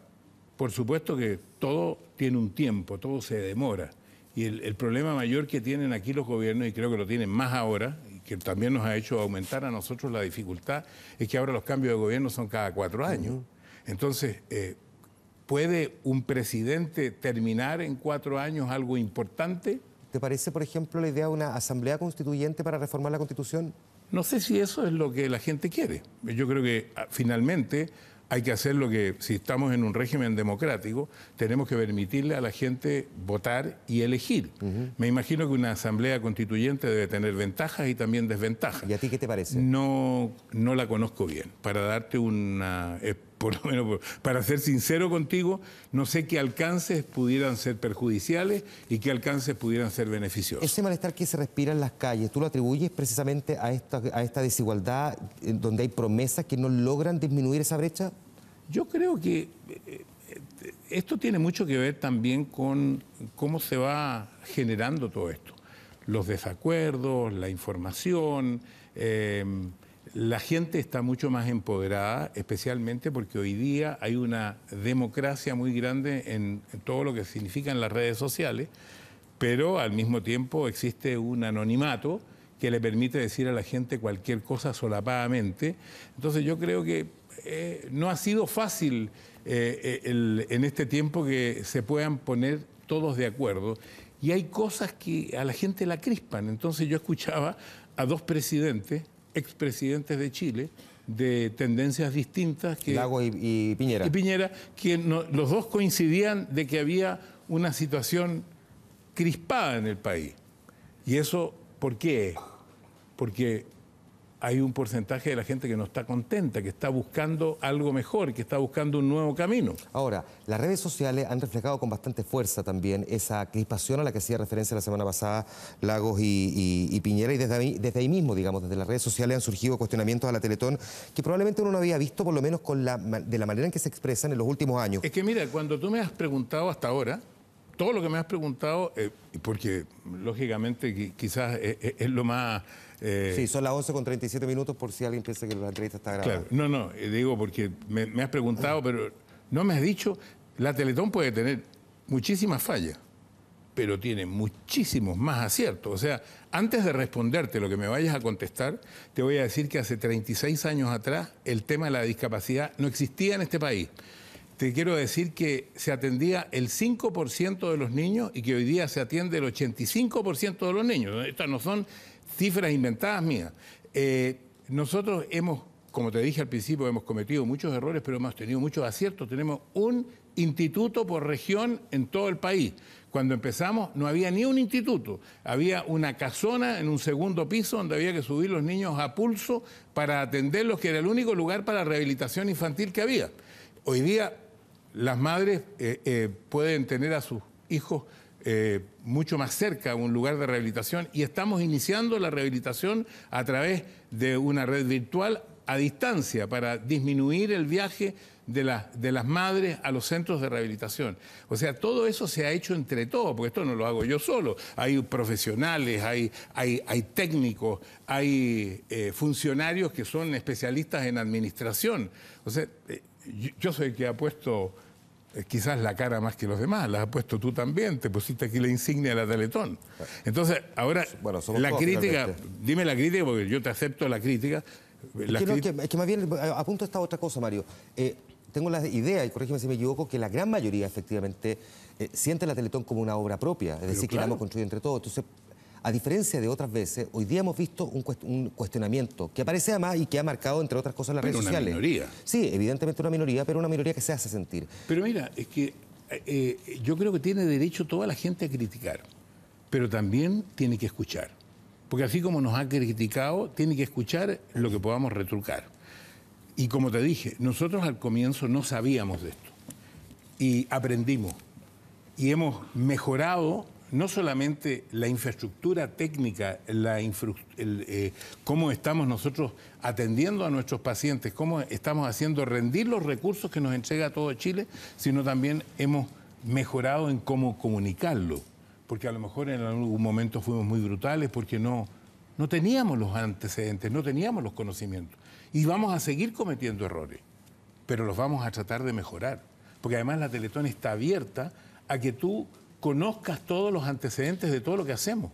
por supuesto que todo tiene un tiempo, todo se demora. Y el problema mayor que tienen aquí los gobiernos, y creo que lo tienen más ahora, y que también nos ha hecho aumentar a nosotros la dificultad, es que ahora los cambios de gobierno son cada 4 años. Entonces, ¿puede un presidente terminar en 4 años algo importante? ¿Te parece, por ejemplo, la idea de una asamblea constituyente para reformar la Constitución? No sé si eso es lo que la gente quiere. Yo creo que finalmente hay que hacer lo que, si estamos en un régimen democrático, tenemos que permitirle a la gente votar y elegir. Me imagino que una asamblea constituyente debe tener ventajas y también desventajas. ¿Y a ti qué te parece? No la conozco bien. Para darte una... por lo menos, para ser sincero contigo, no sé qué alcances pudieran ser perjudiciales y qué alcances pudieran ser beneficiosos. Ese malestar que se respira en las calles, ¿tú lo atribuyes precisamente a esta desigualdad donde hay promesas que no logran disminuir esa brecha? Yo creo que esto tiene mucho que ver también con cómo se va generando todo esto. Los desacuerdos, la información, la gente está mucho más empoderada, especialmente porque hoy día hay una democracia muy grande en todo lo que significan las redes sociales, pero al mismo tiempo existe un anonimato que le permite decir a la gente cualquier cosa solapadamente. Entonces yo creo que no ha sido fácil en este tiempo que se puedan poner todos de acuerdo. Y hay cosas que a la gente la crispan. Entonces yo escuchaba a dos presidentes, expresidentes de Chile, de tendencias distintas. Lagos y Piñera. Y Piñera, que los dos coincidían de que había una situación crispada en el país. ¿Y eso por qué? Porque hay un porcentaje de la gente que no está contenta, que está buscando algo mejor, que está buscando un nuevo camino. Ahora, las redes sociales han reflejado con bastante fuerza también esa crispación a la que hacía referencia la semana pasada Lagos y Piñera, y desde ahí mismo, digamos, desde las redes sociales han surgido cuestionamientos a la Teletón que probablemente uno no había visto, por lo menos de la manera en que se expresan en los últimos años. Es que mira, cuando tú me has preguntado hasta ahora, todo lo que me has preguntado, porque lógicamente quizás es lo más... Sí, son las 11:37 por si alguien piensa que la entrevista está grabada. Claro, no, digo porque me has preguntado, pero no me has dicho, la Teletón puede tener muchísimas fallas, pero tiene muchísimos más aciertos. O sea, antes de responderte lo que me vayas a contestar, te voy a decir que hace 36 años atrás el tema de la discapacidad no existía en este país. Te quiero decir que se atendía el 5% de los niños y que hoy día se atiende el 85% de los niños. Estas no son cifras inventadas mías. Nosotros hemos, como te dije al principio, hemos cometido muchos errores, pero hemos tenido muchos aciertos. Tenemos un instituto por región en todo el país. Cuando empezamos no había ni un instituto, había una casona en un segundo piso donde había que subir los niños a pulso para atenderlos, que era el único lugar para rehabilitación infantil que había. Hoy día las madres pueden tener a sus hijos mucho más cerca a un lugar de rehabilitación y estamos iniciando la rehabilitación a través de una red virtual a distancia para disminuir el viaje de las madres a los centros de rehabilitación. O sea, todo eso se ha hecho entre todos, porque esto no lo hago yo solo. Hay profesionales, hay técnicos, hay funcionarios que son especialistas en administración. O sea, yo soy el que ha puesto quizás la cara más que los demás, la has puesto tú también, te pusiste aquí la insignia de la Teletón. Entonces, ahora, bueno, la crítica, finalmente. Dime la crítica, porque yo te acepto la crítica. Es que más bien apunto a esta otra cosa, Mario. Tengo la idea, y corrígeme si me equivoco, que la gran mayoría efectivamente siente la Teletón como una obra propia, es decir, que la hemos construido entre todos. Entonces, a diferencia de otras veces, hoy día hemos visto un cuestionamiento que aparece además y que ha marcado, entre otras cosas, las redes sociales. Una minoría. Sí, evidentemente una minoría, pero una minoría que se hace sentir. Pero mira, es que yo creo que tiene derecho toda la gente a criticar, pero también tiene que escuchar. Porque así como nos ha criticado, tiene que escuchar lo que podamos retrucar. Y como te dije, nosotros al comienzo no sabíamos de esto. Y aprendimos. Y hemos mejorado no solamente la infraestructura técnica, cómo estamos nosotros atendiendo a nuestros pacientes, cómo estamos haciendo rendir los recursos que nos entrega todo Chile, sino también hemos mejorado en cómo comunicarlo. Porque a lo mejor en algún momento fuimos muy brutales porque no teníamos los antecedentes, no teníamos los conocimientos. Y vamos a seguir cometiendo errores, pero los vamos a tratar de mejorar. Porque además la Teletón está abierta a que tú conozcas todos los antecedentes de todo lo que hacemos.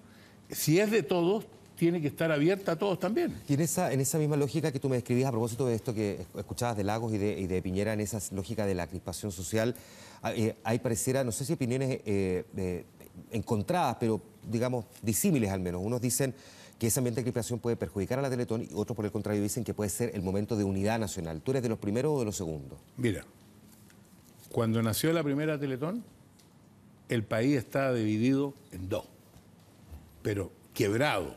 Si es de todos, tiene que estar abierta a todos también. Y en esa misma lógica que tú me describías a propósito de esto que escuchabas de Lagos y de Piñera, en esa lógica de la crispación social, hay pareciera, no sé si opiniones encontradas, pero digamos disímiles al menos. Unos dicen que ese ambiente de crispación puede perjudicar a la Teletón y otros por el contrario dicen que puede ser el momento de unidad nacional. ¿Tú eres de los primeros o de los segundos? Mira, cuando nació la primera Teletón, el país estaba dividido en dos, pero quebrado.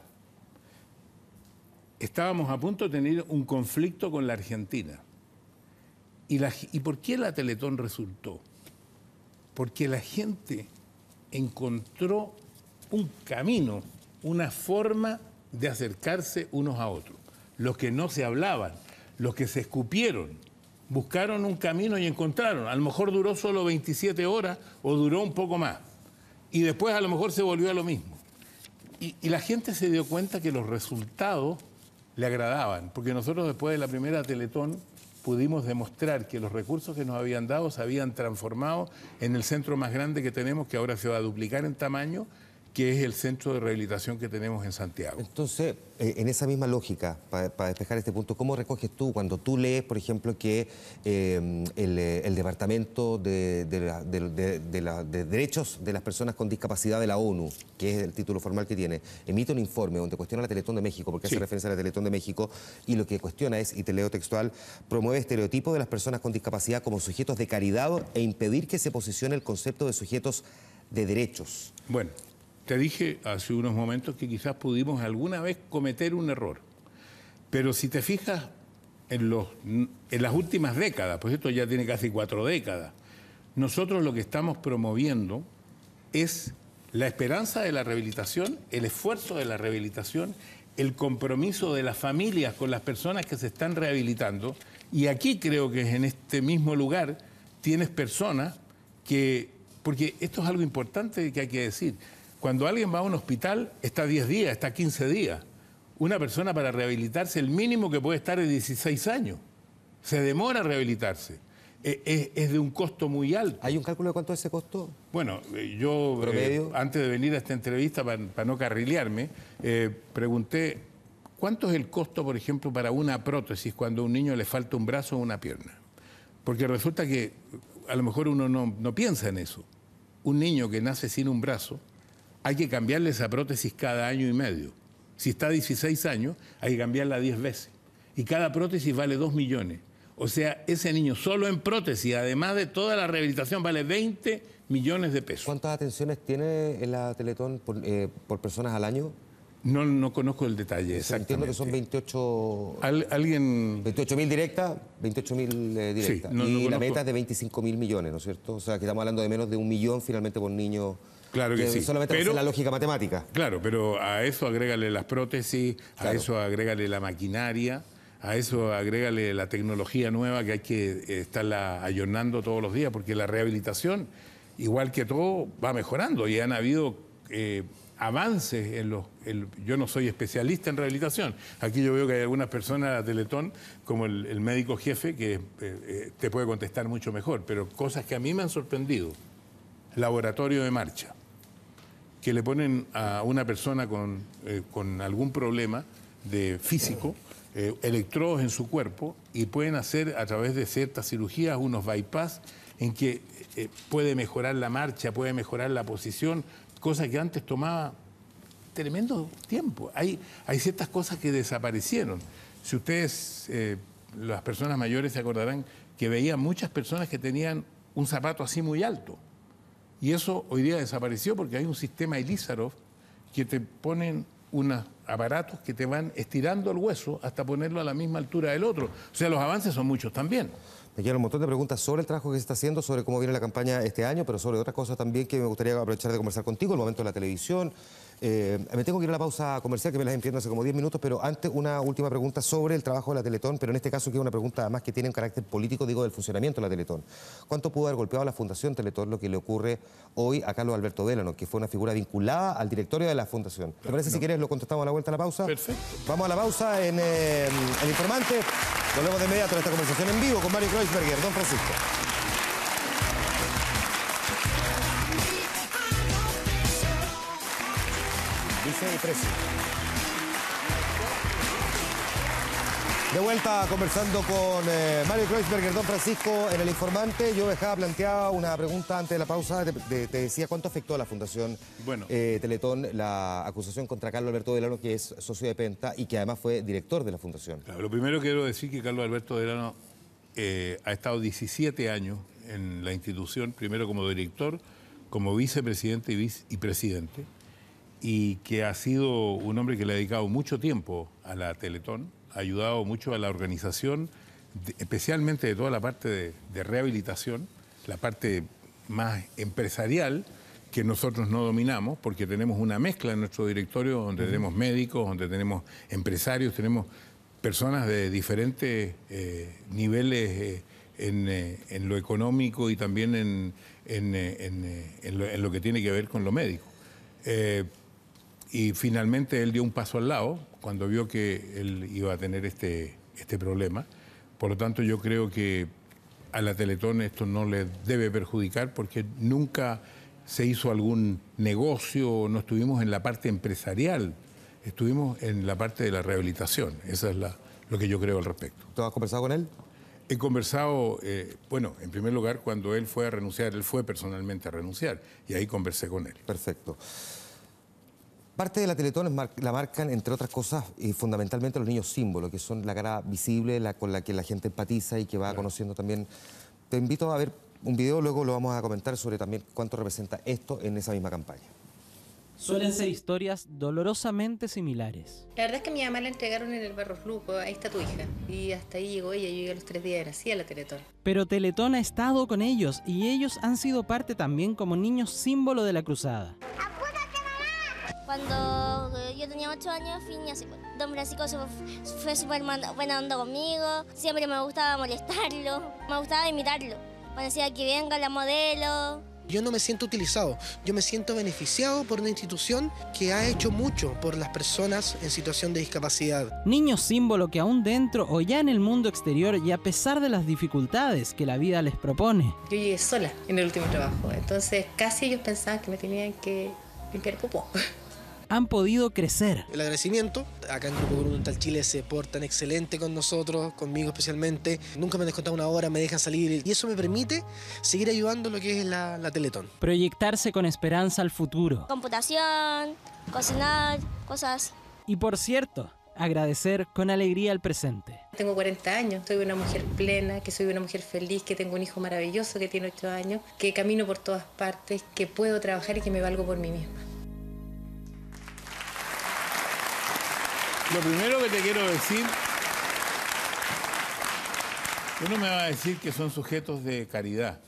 Estábamos a punto de tener un conflicto con la Argentina. ¿Y por qué la Teletón resultó? Porque la gente encontró un camino, una forma de acercarse unos a otros. Los que no se hablaban, los que se escupieron, buscaron un camino y encontraron. A lo mejor duró solo 27 horas o duró un poco más. Y después a lo mejor se volvió a lo mismo. Y la gente se dio cuenta que los resultados le agradaban, porque nosotros después de la primera Teletón pudimos demostrar que los recursos que nos habían dado se habían transformado en el centro más grande que tenemos, que ahora se va a duplicar en tamaño, que es el centro de rehabilitación que tenemos en Santiago. Entonces, en esa misma lógica, para despejar este punto, ¿cómo recoges tú cuando tú lees, por ejemplo, que el Departamento de Derechos de las Personas con Discapacidad de la ONU, que es el título formal que tiene, emite un informe donde cuestiona la Teletón de México, porque hace referencia a la Teletón de México, y lo que cuestiona es, y te leo textual, promueve estereotipos de las personas con discapacidad como sujetos de caridad e impedir que se posicione el concepto de sujetos de derechos? Bueno, te dije hace unos momentos que quizás pudimos alguna vez cometer un error. Pero si te fijas en las últimas décadas, pues esto ya tiene casi 4 décadas, nosotros lo que estamos promoviendo es la esperanza de la rehabilitación, el esfuerzo de la rehabilitación, el compromiso de las familias con las personas que se están rehabilitando. Y aquí creo que en este mismo lugar tienes personas que... Porque esto es algo importante que hay que decir. Cuando alguien va a un hospital, está 10 días, está 15 días. Una persona para rehabilitarse, el mínimo que puede estar es 16 años. Se demora rehabilitarse. Es de un costo muy alto. ¿Hay un cálculo de cuánto es ese costo? Bueno, yo antes de venir a esta entrevista, para no carrilearme, pregunté, ¿cuánto es el costo, por ejemplo, para una prótesis cuando a un niño le falta un brazo o una pierna? Porque resulta que a lo mejor uno no piensa en eso. Un niño que nace sin un brazo, hay que cambiarle esa prótesis cada año y medio. Si está a 16 años, hay que cambiarla 10 veces. Y cada prótesis vale 2 millones. O sea, ese niño solo en prótesis, además de toda la rehabilitación, vale 20 millones de pesos. ¿Cuántas atenciones tiene en la Teletón por personas al año? No conozco el detalle exactamente. Entiendo que son 28... ¿Alguien? 28.000 directas, 28.000 directas. Sí, y la meta es de 25.000 millones, ¿no es cierto? O sea, que estamos hablando de menos de 1 millón finalmente por niño. Claro que sí. Solamente pero, la lógica matemática. Claro, pero a eso agrégale las prótesis, claro. A eso agrégale la maquinaria, a eso agrégale la tecnología nueva que hay que estarla ayornando todos los días, porque la rehabilitación, igual que todo, va mejorando y han habido avances en los... Yo no soy especialista en rehabilitación. Aquí yo veo que hay algunas personas de la Teletón, como el médico jefe, que te puede contestar mucho mejor, pero cosas que a mí me han sorprendido. Laboratorio de marcha, que le ponen a una persona con algún problema de físico, electrodos en su cuerpo, y pueden hacer a través de ciertas cirugías unos bypass en que puede mejorar la marcha, puede mejorar la posición, cosa que antes tomaba tremendo tiempo. Hay ciertas cosas que desaparecieron. Si ustedes, las personas mayores, se acordarán que veían muchas personas que tenían un zapato así muy alto. Y eso hoy día desapareció porque hay un sistema Elizarov que te ponen unos aparatos que te van estirando el hueso hasta ponerlo a la misma altura del otro. O sea, los avances son muchos también. Me quedan un montón de preguntas sobre el trabajo que se está haciendo, sobre cómo viene la campaña este año, pero sobre otras cosas también que me gustaría aprovechar de conversar contigo, el momento de la televisión. Me tengo que ir a la pausa comercial, que me las entiendo hace como 10 minutos, pero antes una última pregunta sobre el trabajo de la Teletón, pero en este caso que es una pregunta además que tiene un carácter político, digo, del funcionamiento de la Teletón. ¿Cuánto pudo haber golpeado a la Fundación Teletón lo que le ocurre hoy a Carlos Alberto Delano, que fue una figura vinculada al directorio de la Fundación? ¿Te parece si quieres lo contestamos a la vuelta a la pausa? Perfecto. Vamos a la pausa en El Informante. Volvemos de inmediato a esta conversación en vivo con Mario Kreuzberger, don Francisco. Dice el precio. De vuelta conversando con Mario Kreuzberger, don Francisco, en El Informante. Yo dejaba planteada una pregunta antes de la pausa. Te decía, ¿cuánto afectó a la Fundación Teletón la acusación contra Carlos Alberto Delano, que es socio de Penta y que además fue director de la Fundación? Claro, lo primero quiero decir que Carlos Alberto Delano ha estado 17 años en la institución, primero como director, como vicepresidente y presidente, y que ha sido un hombre que le ha dedicado mucho tiempo a la Teletón, ha ayudado mucho a la organización, especialmente de toda la parte de rehabilitación, la parte más empresarial, que nosotros no dominamos, porque tenemos una mezcla en nuestro directorio donde tenemos médicos, donde tenemos empresarios, tenemos personas de diferentes niveles en lo económico y también en lo que tiene que ver con lo médico. Y finalmente él dio un paso al lado cuando vio que él iba a tener este problema. Por lo tanto, yo creo que a la Teletón esto no le debe perjudicar porque nunca se hizo algún negocio, no estuvimos en la parte empresarial, estuvimos en la parte de la rehabilitación. Eso es lo que yo creo al respecto. ¿Tú has conversado con él? He conversado, bueno, en primer lugar, cuando él fue a renunciar, él fue personalmente a renunciar y ahí conversé con él. Perfecto. Parte de la Teletón la marcan, entre otras cosas, y fundamentalmente los niños símbolos, que son la cara visible, con la que la gente empatiza y que va conociendo también. Te invito a ver un video, luego lo vamos a comentar sobre también cuánto representa esto en esa misma campaña. Suelen ser historias dolorosamente similares. La verdad es que a mi mamá la entregaron en el Barros Luco, ahí está tu hija. Y hasta ahí llegó ella, yo llegué a los 3 días de nacida a la Teletón. Pero Teletón ha estado con ellos y ellos han sido parte también como niños símbolo de la cruzada. Cuando yo tenía 8 años, don Francisco fue súper buena onda conmigo. Siempre me gustaba molestarlo, me gustaba imitarlo. Me decía que venga la modelo. Yo no me siento utilizado, yo me siento beneficiado por una institución que ha hecho mucho por las personas en situación de discapacidad. Niños símbolo que aún dentro o ya en el mundo exterior y a pesar de las dificultades que la vida les propone. Yo llegué sola en el último trabajo, entonces casi ellos pensaban que me tenían que limpiar popó. Han podido crecer. El agradecimiento, acá en Grupo Monumental Chile se portan excelente con nosotros, conmigo especialmente. Nunca me han descontado una hora, me dejan salir y eso me permite seguir ayudando lo que es la Teletón. Proyectarse con esperanza al futuro. Computación, cocinar, cosas. Y por cierto, agradecer con alegría el presente. Tengo 40 años, soy una mujer plena, que soy una mujer feliz, que tengo un hijo maravilloso que tiene 8 años, que camino por todas partes, que puedo trabajar y que me valgo por mí misma. Lo primero que te quiero decir, uno me va a decir que son sujetos de caridad.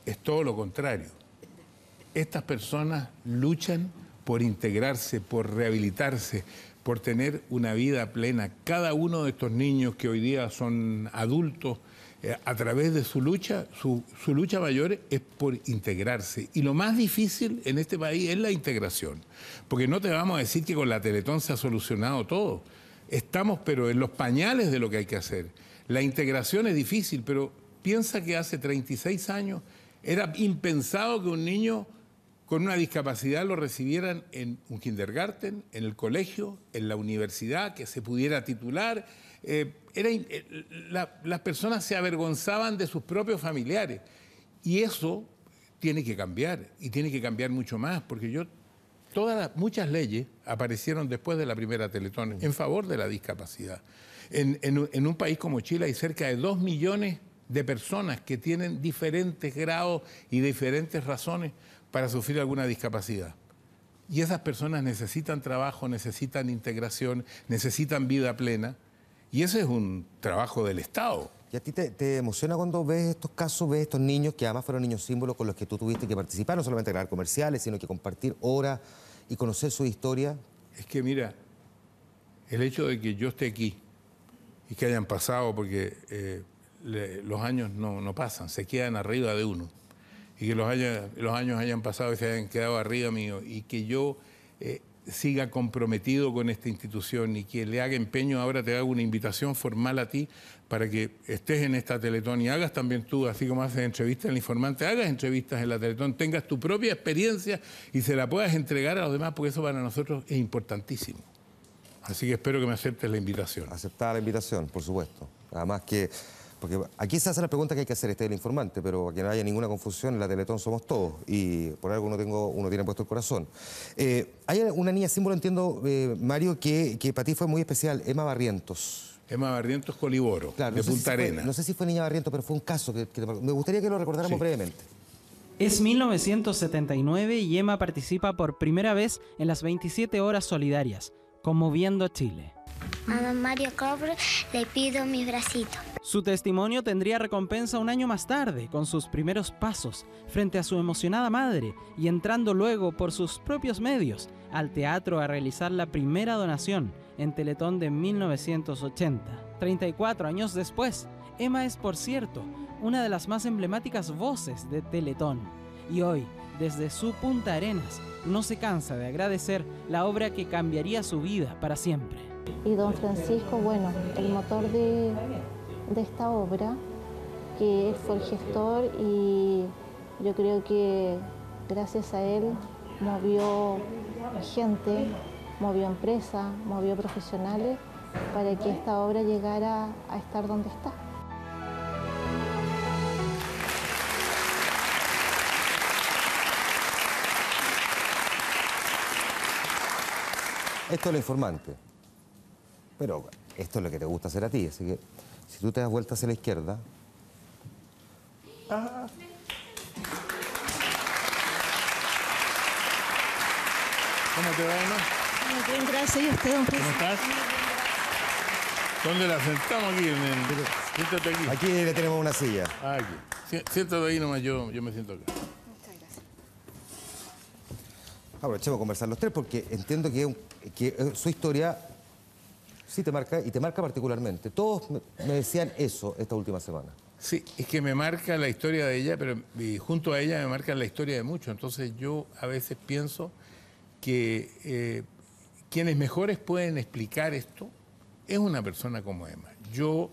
Es todo lo contrario. Estas personas luchan por integrarse, por rehabilitarse, por tener una vida plena. Cada uno de estos niños que hoy día son adultos, a través de su lucha mayor es por integrarse. Y lo más difícil en este país es la integración. Porque no te vamos a decir que con la Teletón se ha solucionado todo. Estamos, pero en los pañales de lo que hay que hacer. La integración es difícil, pero piensa que hace 36 años era impensado que un niño con una discapacidad lo recibieran en un kindergarten, en el colegio, en la universidad, que se pudiera titular. Las personas se avergonzaban de sus propios familiares y eso tiene que cambiar y tiene que cambiar mucho más porque muchas leyes aparecieron después de la primera Teletón en favor de la discapacidad. En un país como Chile hay cerca de 2 millones de personas que tienen diferentes grados y diferentes razones para sufrir alguna discapacidad. Y esas personas necesitan trabajo, necesitan integración, necesitan vida plena. Y ese es un trabajo del Estado. ¿Y a ti te emociona cuando ves estos casos, ves estos niños que además fueron niños símbolos con los que tú tuviste que participar, no solamente grabar comerciales, sino que compartir horas y conocer su historia? Es que mira, el hecho de que yo esté aquí y que hayan pasado, porque los años no pasan, se quedan arriba de uno, y que los años hayan pasado y se hayan quedado arriba mío, y que yo siga comprometido con esta institución y que le haga empeño. Ahora te hago una invitación formal a ti para que estés en esta Teletón y hagas también tú, así como haces entrevistas en El Informante, hagas entrevistas en la Teletón, tengas tu propia experiencia y se la puedas entregar a los demás, porque eso para nosotros es importantísimo. Así que espero que me aceptes la invitación. Aceptada la invitación, por supuesto. Además que, porque aquí se hace la pregunta que hay que hacer, este es El Informante, pero para que no haya ninguna confusión, en la Teletón somos todos y por algo uno tiene puesto el corazón. Hay una niña símbolo, entiendo, Mario, que para ti fue muy especial, Emma Barrientos. Emma Barrientos Coliboro, claro, de Punta Arenas. No sé si fue niña Barrientos, pero fue un caso que me gustaría que lo recordáramos brevemente. Es 1979 y Emma participa por primera vez en las 27 horas solidarias, conmoviendo a Chile. A don Mario Cobro le pido mis bracitos. Su testimonio tendría recompensa un año más tarde, con sus primeros pasos, frente a su emocionada madre y entrando luego por sus propios medios al teatro a realizar la primera donación en Teletón de 1980. 34 años después, Emma es, por cierto, una de las más emblemáticas voces de Teletón. Y hoy, desde su Punta Arenas, no se cansa de agradecer la obra que cambiaría su vida para siempre. Y don Francisco, bueno, el motor de esta obra, que él fue el gestor, y yo creo que gracias a él movió gente, movió empresas, movió profesionales para que esta obra llegara a estar donde está. Esto es lo informante, pero esto es lo que te gusta hacer a ti, así que si tú te das vuelta hacia la izquierda... Ah. ¿Cómo te va, Emma? Muy bien, gracias. ¿Y usted, don Jesús? ¿Cómo estás? ¿Dónde la sentamos aquí? Siéntate aquí. Aquí le tenemos una silla. Ah, aquí. Siéntate ahí nomás, yo me siento acá. Muchas gracias. Aprovechemos a conversar los tres porque entiendo que su historia sí te marca y te marca particularmente. Todos me decían eso esta última semana. Sí, es que me marca la historia de ella, pero junto a ella me marca la historia de muchos. Entonces yo a veces pienso que quienes mejores pueden explicar esto es una persona como Emma. Yo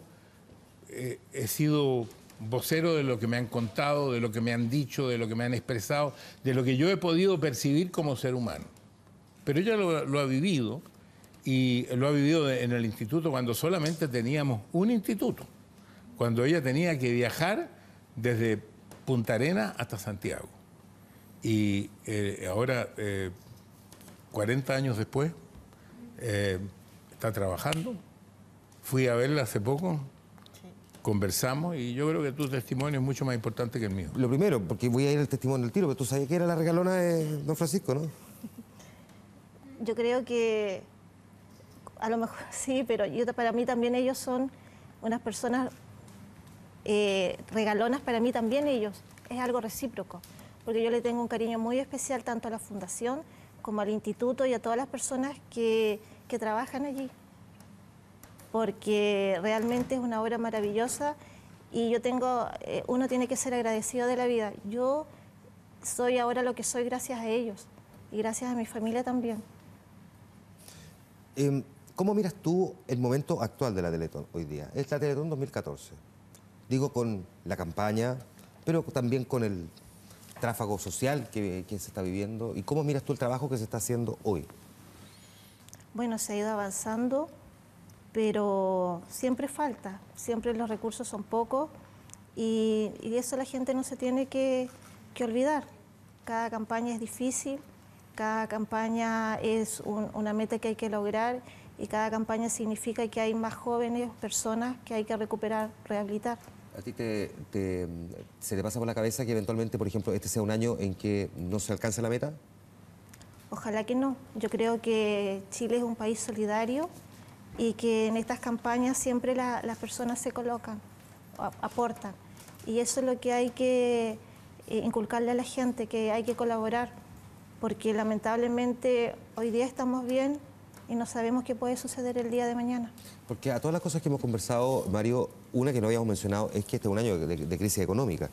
he sido vocero de lo que me han contado, de lo que me han dicho, de lo que me han expresado, de lo que yo he podido percibir como ser humano. Pero ella lo ha vivido, y lo ha vivido en el instituto cuando solamente teníamos un instituto, cuando ella tenía que viajar desde Punta Arenas hasta Santiago. Y ahora, 40 años después, está trabajando. Fui a verla hace poco. Conversamos y yo creo que tu testimonio es mucho más importante que el mío. Lo primero, porque voy a ir al testimonio del tiro, pero tú sabías que era la regalona de don Francisco, ¿no? Yo creo que a lo mejor sí, pero para mí también ellos son unas personas regalonas, para mí también ellos. Es algo recíproco, porque yo le tengo un cariño muy especial tanto a la fundación como al instituto y a todas las personas que trabajan allí, porque realmente es una obra maravillosa y uno tiene que ser agradecido de la vida. Yo soy ahora lo que soy gracias a ellos y gracias a mi familia también. ¿Cómo miras tú el momento actual de la Teletón hoy día? Es la Teletón 2014. Digo, con la campaña, pero también con el tráfago social que se está viviendo. ¿Y cómo miras tú el trabajo que se está haciendo hoy? Bueno, se ha ido avanzando, pero siempre falta, siempre los recursos son pocos y eso la gente no se tiene que olvidar. Cada campaña es difícil, cada campaña es una meta que hay que lograr y cada campaña significa que hay más jóvenes, personas que hay que recuperar, rehabilitar. ¿A ti se te pasa por la cabeza que eventualmente, por ejemplo, este sea un año en que no se alcance la meta? Ojalá que no. Yo creo que Chile es un país solidario y que en estas campañas siempre las personas se colocan, aportan. Y eso es lo que hay que inculcarle a la gente, que hay que colaborar, porque lamentablemente hoy día estamos bien y no sabemos qué puede suceder el día de mañana. Porque a todas las cosas que hemos conversado, Mario, una que no habíamos mencionado es que este es un año de crisis económica.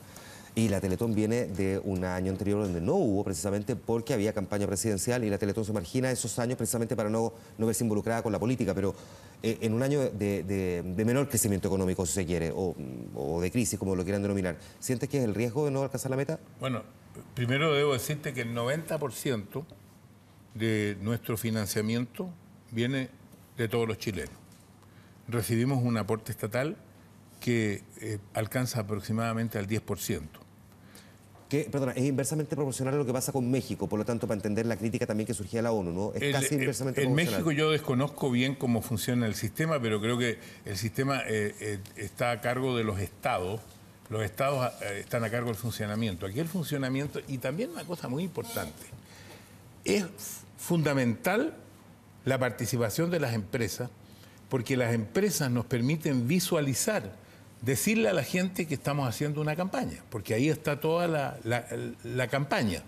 Y la Teletón viene de un año anterior donde no hubo, precisamente porque había campaña presidencial y la Teletón se margina esos años precisamente para no verse involucrada con la política. Pero en un año de menor crecimiento económico, si se quiere, o de crisis, como lo quieran denominar, ¿sientes que es el riesgo de no alcanzar la meta? Bueno, primero debo decirte que el 90% de nuestro financiamiento viene de todos los chilenos. Recibimos un aporte estatal que alcanza aproximadamente al 10%. Perdona, es inversamente proporcional a lo que pasa con México, por lo tanto, para entender la crítica también que surgía de la ONU, ¿no? Es casi inversamente proporcional. En México yo desconozco bien cómo funciona el sistema, pero creo que el sistema está a cargo de los estados. Los estados están a cargo del funcionamiento. Aquí el funcionamiento, y también una cosa muy importante, es fundamental la participación de las empresas, porque las empresas nos permiten visualizar, decirle a la gente que estamos haciendo una campaña, porque ahí está toda la campaña.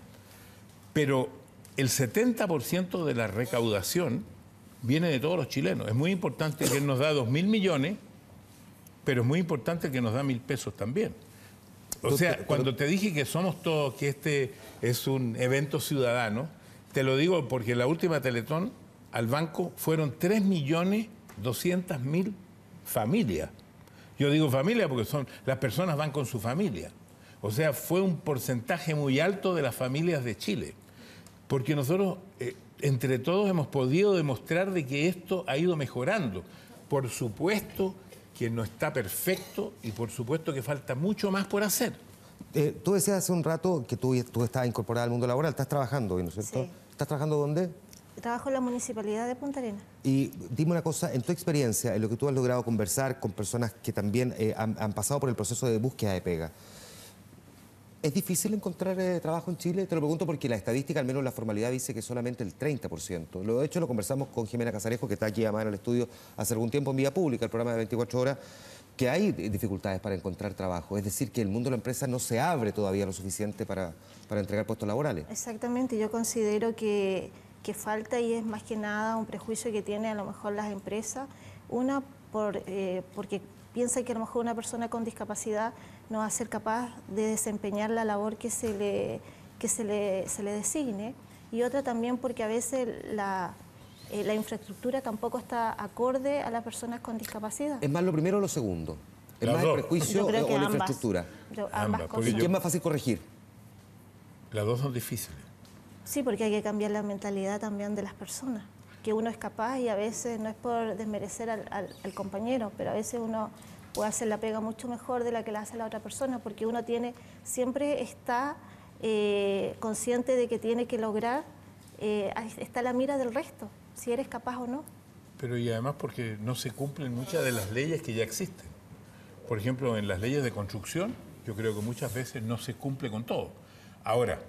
Pero el 70% de la recaudación viene de todos los chilenos. Es muy importante que él nos da 2.000 millones pero es muy importante que nos da 1.000 pesos también. O sea, cuando te dije que somos todos, que este es un evento ciudadano, te lo digo porque la última Teletón al banco fueron 3.200.000 familias. Yo digo familia porque las personas van con su familia. O sea, fue un porcentaje muy alto de las familias de Chile. Porque nosotros, entre todos, hemos podido demostrar de que esto ha ido mejorando. Por supuesto que no está perfecto y por supuesto que falta mucho más por hacer. Tú decías hace un rato que tú estás incorporada al mundo laboral, estás trabajando hoy, ¿no es cierto? Sí. ¿Estás trabajando dónde? Trabajo en la Municipalidad de Punta Arenas. Y dime una cosa, en tu experiencia, en lo que tú has logrado conversar con personas que también han pasado por el proceso de búsqueda de pega, ¿es difícil encontrar trabajo en Chile? Te lo pregunto porque la estadística, al menos la formalidad, dice que solamente el 30%. De hecho, lo conversamos con Jimena Casarejo, que está aquí además en el estudio hace algún tiempo en Vía Pública, el programa de 24 horas, que hay dificultades para encontrar trabajo. Es decir, que el mundo de la empresa no se abre todavía lo suficiente para entregar puestos laborales. Exactamente, yo considero que falta, y es más que nada un prejuicio que tienen a lo mejor las empresas. Una, porque piensa que a lo mejor una persona con discapacidad no va a ser capaz de desempeñar la labor que se le designe. Y otra también porque a veces la infraestructura tampoco está acorde a las personas con discapacidad. ¿Es más lo primero o lo segundo? ¿Es más el prejuicio o la infraestructura? Ambas cosas. ¿Qué es más fácil corregir? Las dos son difíciles. Sí, porque hay que cambiar la mentalidad también de las personas, que uno es capaz, y a veces no es por desmerecer al compañero, pero a veces uno puede hacer la pega mucho mejor de la que la hace la otra persona, porque uno siempre está consciente de que tiene que lograr, está a la mira del resto, si eres capaz o no. Pero y además porque no se cumplen muchas de las leyes que ya existen. Por ejemplo, en las leyes de construcción, yo creo que muchas veces no se cumple con todo. Ahora,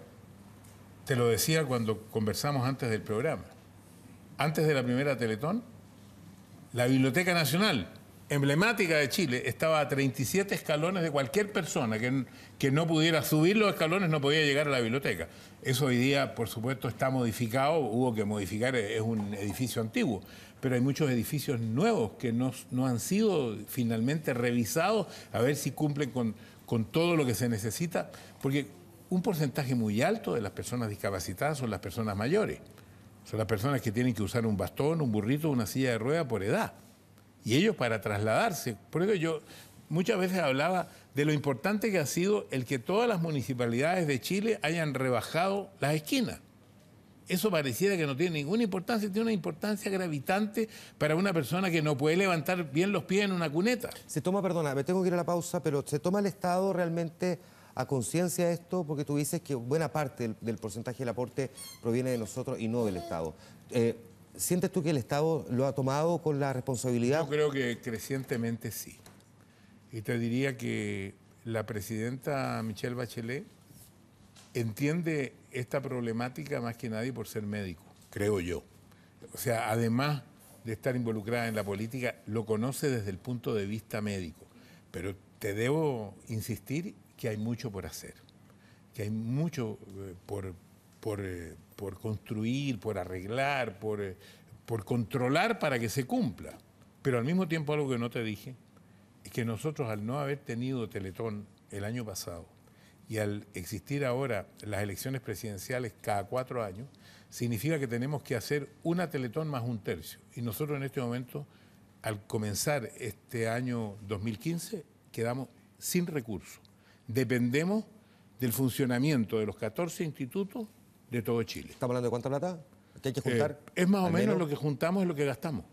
te lo decía cuando conversamos antes del programa. Antes de la primera Teletón, la Biblioteca Nacional, emblemática de Chile, estaba a 37 escalones de cualquier persona que no pudiera subir los escalones, no podía llegar a la biblioteca. Eso hoy día, por supuesto, está modificado, hubo que modificar, es un edificio antiguo, pero hay muchos edificios nuevos que no han sido finalmente revisados a ver si cumplen con todo lo que se necesita, porque un porcentaje muy alto de las personas discapacitadas son las personas mayores. Son las personas que tienen que usar un bastón, un burrito, una silla de rueda por edad. Y ellos para trasladarse. Por eso yo muchas veces hablaba de lo importante que ha sido el que todas las municipalidades de Chile hayan rebajado las esquinas. Eso pareciera que no tiene ninguna importancia, tiene una importancia gravitante para una persona que no puede levantar bien los pies en una cuneta. Se toma, perdona, me tengo que ir a la pausa, pero ¿se toma el Estado realmente a conciencia de esto? Porque tú dices que buena parte del porcentaje del aporte proviene de nosotros y no del Estado. ¿Sientes tú que el Estado lo ha tomado con la responsabilidad? Yo creo que crecientemente sí. Y te diría que la presidenta Michelle Bachelet entiende esta problemática más que nadie por ser médico, creo yo. O sea, además de estar involucrada en la política, lo conoce desde el punto de vista médico. Pero te debo insistir que hay mucho por hacer, que hay mucho por construir, por arreglar, por controlar para que se cumpla. Pero al mismo tiempo algo que no te dije, es que nosotros al no haber tenido Teletón el año pasado y al existir ahora las elecciones presidenciales cada 4 años, significa que tenemos que hacer una Teletón más un tercio. Y nosotros en este momento, al comenzar este año 2015, quedamos sin recursos. Dependemos del funcionamiento de los 14 institutos de todo Chile. ¿Estamos hablando de cuánta plata? ¿Qué hay que juntar? Es más o menos lo que juntamos es lo que gastamos.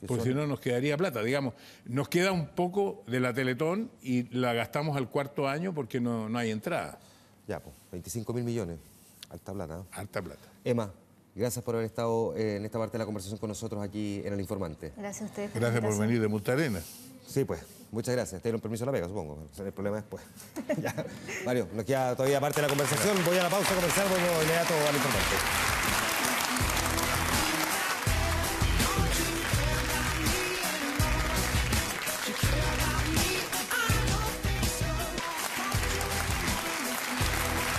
Porque si no nos quedaría plata. Digamos, nos queda un poco de la Teletón y la gastamos al 4.º año porque no hay entrada. Ya, pues, 25.000 millones. Alta plata. Alta plata. Emma, gracias por haber estado en esta parte de la conversación con nosotros aquí en El Informante. Gracias a ustedes. Gracias por venir de Punta Arenas. Sí, pues. Muchas gracias. Te dieron permiso a la pega, supongo. El problema después. Ya. Mario, nos queda todavía parte de la conversación. Voy a la pausa comercial, vuelvo inmediato al Informante.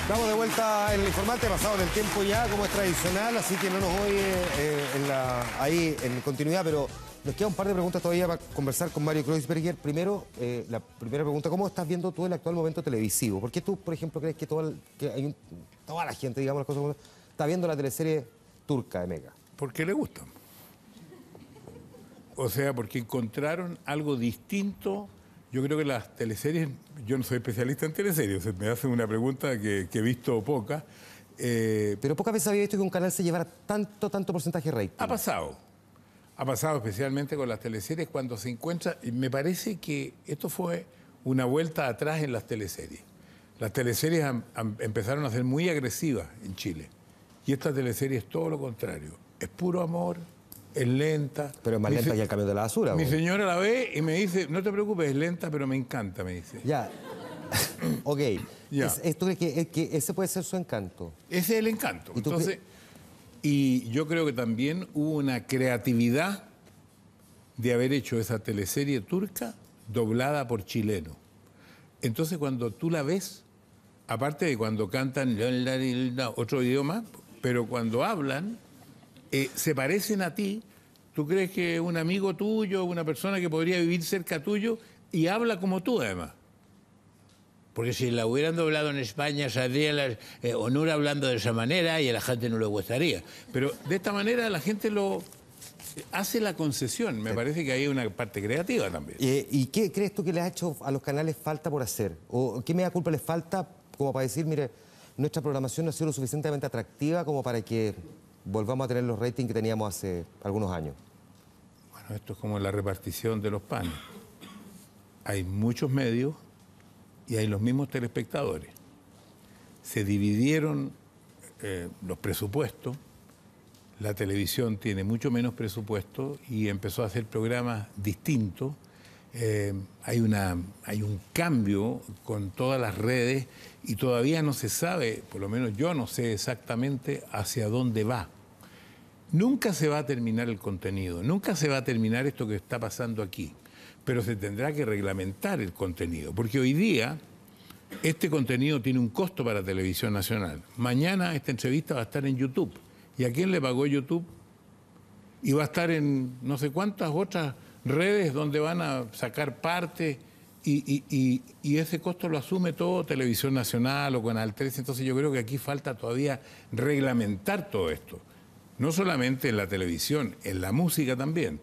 Estamos de vuelta en El Informante, pasado en el tiempo ya, como es tradicional, así que no nos voy ahí en continuidad, pero Nos queda un par de preguntas todavía para conversar con Mario Kreuzberger. Primero, la primera pregunta, ¿cómo estás viendo tú el actual momento televisivo? ¿Por qué tú, por ejemplo, crees que toda la gente, digamos las cosas como está viendo la teleserie turca de Mega? Porque le gusta. O sea, porque encontraron algo distinto. Yo creo que las teleseries, yo no soy especialista en teleseries, me hacen una pregunta que he visto poca. Pero pocas veces había visto que un canal se llevara tanto porcentaje de rating. Ha pasado especialmente con las teleseries cuando se encuentra, y me parece que esto fue una vuelta atrás en las teleseries. Las teleseries empezaron a ser muy agresivas en Chile. Y esta teleserie es todo lo contrario. Es puro amor, es lenta. Pero es más lenta que el camión de la basura. Mi señora la ve y me dice, no te preocupes, es lenta, pero me encanta, me dice. Ya. Ok. Ya. ¿Tú crees que ese puede ser su encanto? Ese es el encanto. Entonces, y yo creo que también hubo una creatividad de haber hecho esa teleserie turca doblada por chileno. Entonces, cuando tú la ves, aparte de cuando cantan otro idioma, pero cuando hablan, se parecen a ti. Tú crees que es un amigo tuyo, una persona que podría vivir cerca tuyo y habla como tú, además. Porque si la hubieran doblado en España, saldría Onur hablando de esa manera y a la gente no le gustaría. Pero de esta manera la gente lo hace la concesión. Me parece que hay una parte creativa también. ¿Y qué crees tú que les ha hecho a los canales falta por hacer? ¿O qué mea culpa les falta como para decir, mire, nuestra programación no ha sido lo suficientemente atractiva como para que volvamos a tener los ratings que teníamos hace algunos años? Bueno, esto es como la repartición de los panes. Hay muchos medios y hay los mismos telespectadores. Se dividieron los presupuestos, la televisión tiene mucho menos presupuesto y empezó a hacer programas distintos. Hay un cambio con todas las redes y todavía no se sabe, por lo menos yo no sé exactamente hacia dónde va. Nunca se va a terminar el contenido, nunca se va a terminar esto que está pasando aquí, pero se tendrá que reglamentar el contenido, porque hoy día este contenido tiene un costo para Televisión Nacional. Mañana esta entrevista va a estar en YouTube. ¿Y a quién le pagó YouTube? Y va a estar en no sé cuántas otras redes donde van a sacar parte y ese costo lo asume todo Televisión Nacional o Canal 13. Entonces yo creo que aquí falta todavía reglamentar todo esto. No solamente en la televisión, en la música también.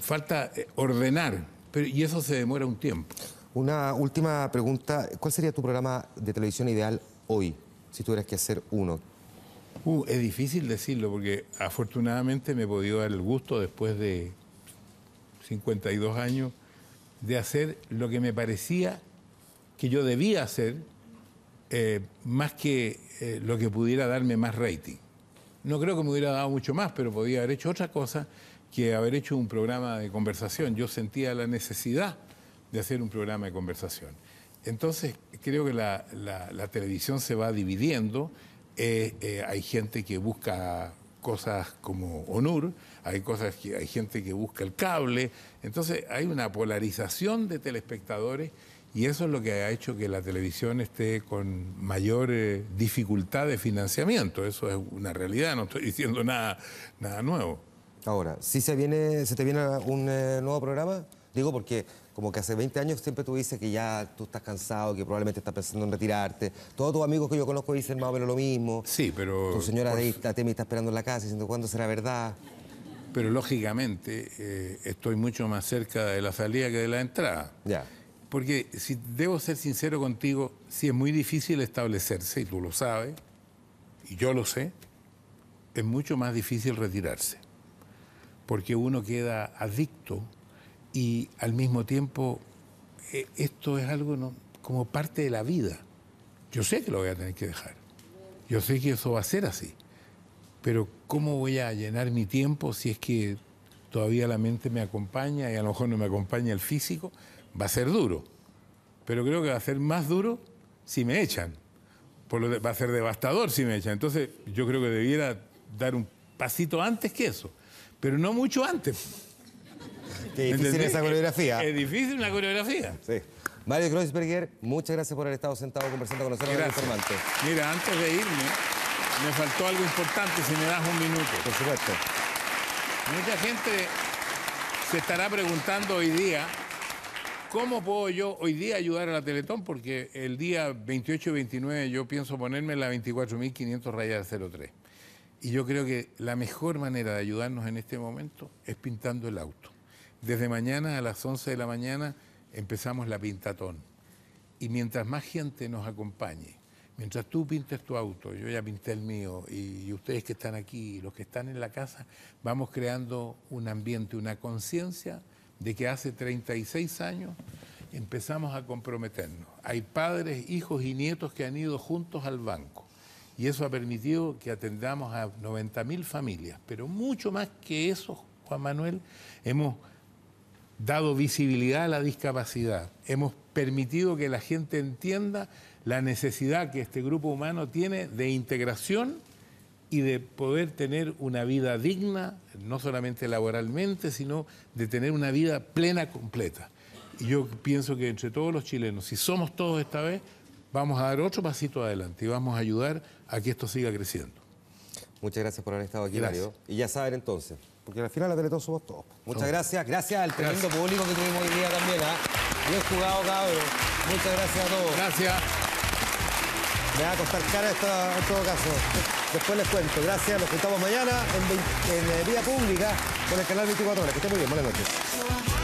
Falta ordenar, y eso se demora un tiempo. Una última pregunta. ¿Cuál sería tu programa de televisión ideal hoy, si tuvieras que hacer uno? Es difícil decirlo porque afortunadamente me he podido dar el gusto después de 52 años de hacer lo que me parecía que yo debía hacer más que lo que pudiera darme más rating. No creo que me hubiera dado mucho más, pero podía haber hecho otra cosa que haber hecho un programa de conversación. Yo sentía la necesidad de hacer un programa de conversación. Entonces creo que la televisión se va dividiendo. Hay gente que busca cosas como Onur, hay gente que busca el cable, entonces hay una polarización de telespectadores y eso es lo que ha hecho que la televisión esté con mayor dificultad de financiamiento. Eso es una realidad, no estoy diciendo nada nuevo. Ahora, ¿sí se te viene un nuevo programa? Digo porque como que hace 20 años siempre tú dices que ya tú estás cansado, que probablemente estás pensando en retirarte. Todos tus amigos que yo conozco dicen más o menos lo mismo. Sí, pero... Tu señora Temi está esperando en la casa diciendo cuándo será verdad. Pero lógicamente estoy mucho más cerca de la salida que de la entrada. Ya. Porque si debo ser sincero contigo, sí es muy difícil establecerse, y tú lo sabes, y yo lo sé, es mucho más difícil retirarse. Porque uno queda adicto y al mismo tiempo esto es algo como parte de la vida. Yo sé que lo voy a tener que dejar. Yo sé que eso va a ser así. Pero ¿cómo voy a llenar mi tiempo si es que todavía la mente me acompaña y a lo mejor no me acompaña el físico? Va a ser duro. Pero creo que va a ser más duro si me echan. Va a ser devastador si me echan. Entonces yo creo que debiera dar un pasito antes que eso. Pero no mucho antes. Qué difícil esa coreografía. Es difícil una coreografía. Sí. Mario Kreuzberger, muchas gracias por haber estado sentado conversando con nosotros en El Informante. Mira, antes de irme, me faltó algo importante, si me das un minuto. Por supuesto. Mucha gente se estará preguntando hoy día, ¿cómo puedo yo hoy día ayudar a la Teletón? Porque el día 28 y 29 yo pienso ponerme la 24.500/03. Y yo creo que la mejor manera de ayudarnos en este momento es pintando el auto. Desde mañana a las 11 de la mañana empezamos la pintatón. Y mientras más gente nos acompañe, mientras tú pintes tu auto, yo ya pinté el mío, y ustedes que están aquí, los que están en la casa, vamos creando un ambiente, una conciencia de que hace 36 años empezamos a comprometernos. Hay padres, hijos y nietos que han ido juntos al banco. Y eso ha permitido que atendamos a 90.000 familias. Pero mucho más que eso, Juan Manuel, hemos dado visibilidad a la discapacidad. Hemos permitido que la gente entienda la necesidad que este grupo humano tiene de integración y de poder tener una vida digna, no solamente laboralmente, sino de tener una vida plena, completa. Y yo pienso que entre todos los chilenos, si somos todos esta vez, vamos a dar otro pasito adelante y vamos a ayudar a que esto siga creciendo. Muchas gracias por haber estado aquí, Mario. Y ya saben entonces, porque al final la Teletón somos todos. Muchas gracias. Gracias al tremendo público que tuvimos hoy día también. Bien jugado, cabrón. Muchas gracias a todos. Gracias. Me va a costar cara esto en todo caso. Después les cuento. Gracias. Nos juntamos mañana en Vía Pública con el canal 24 Horas. Que esté muy bien. Buenas noches.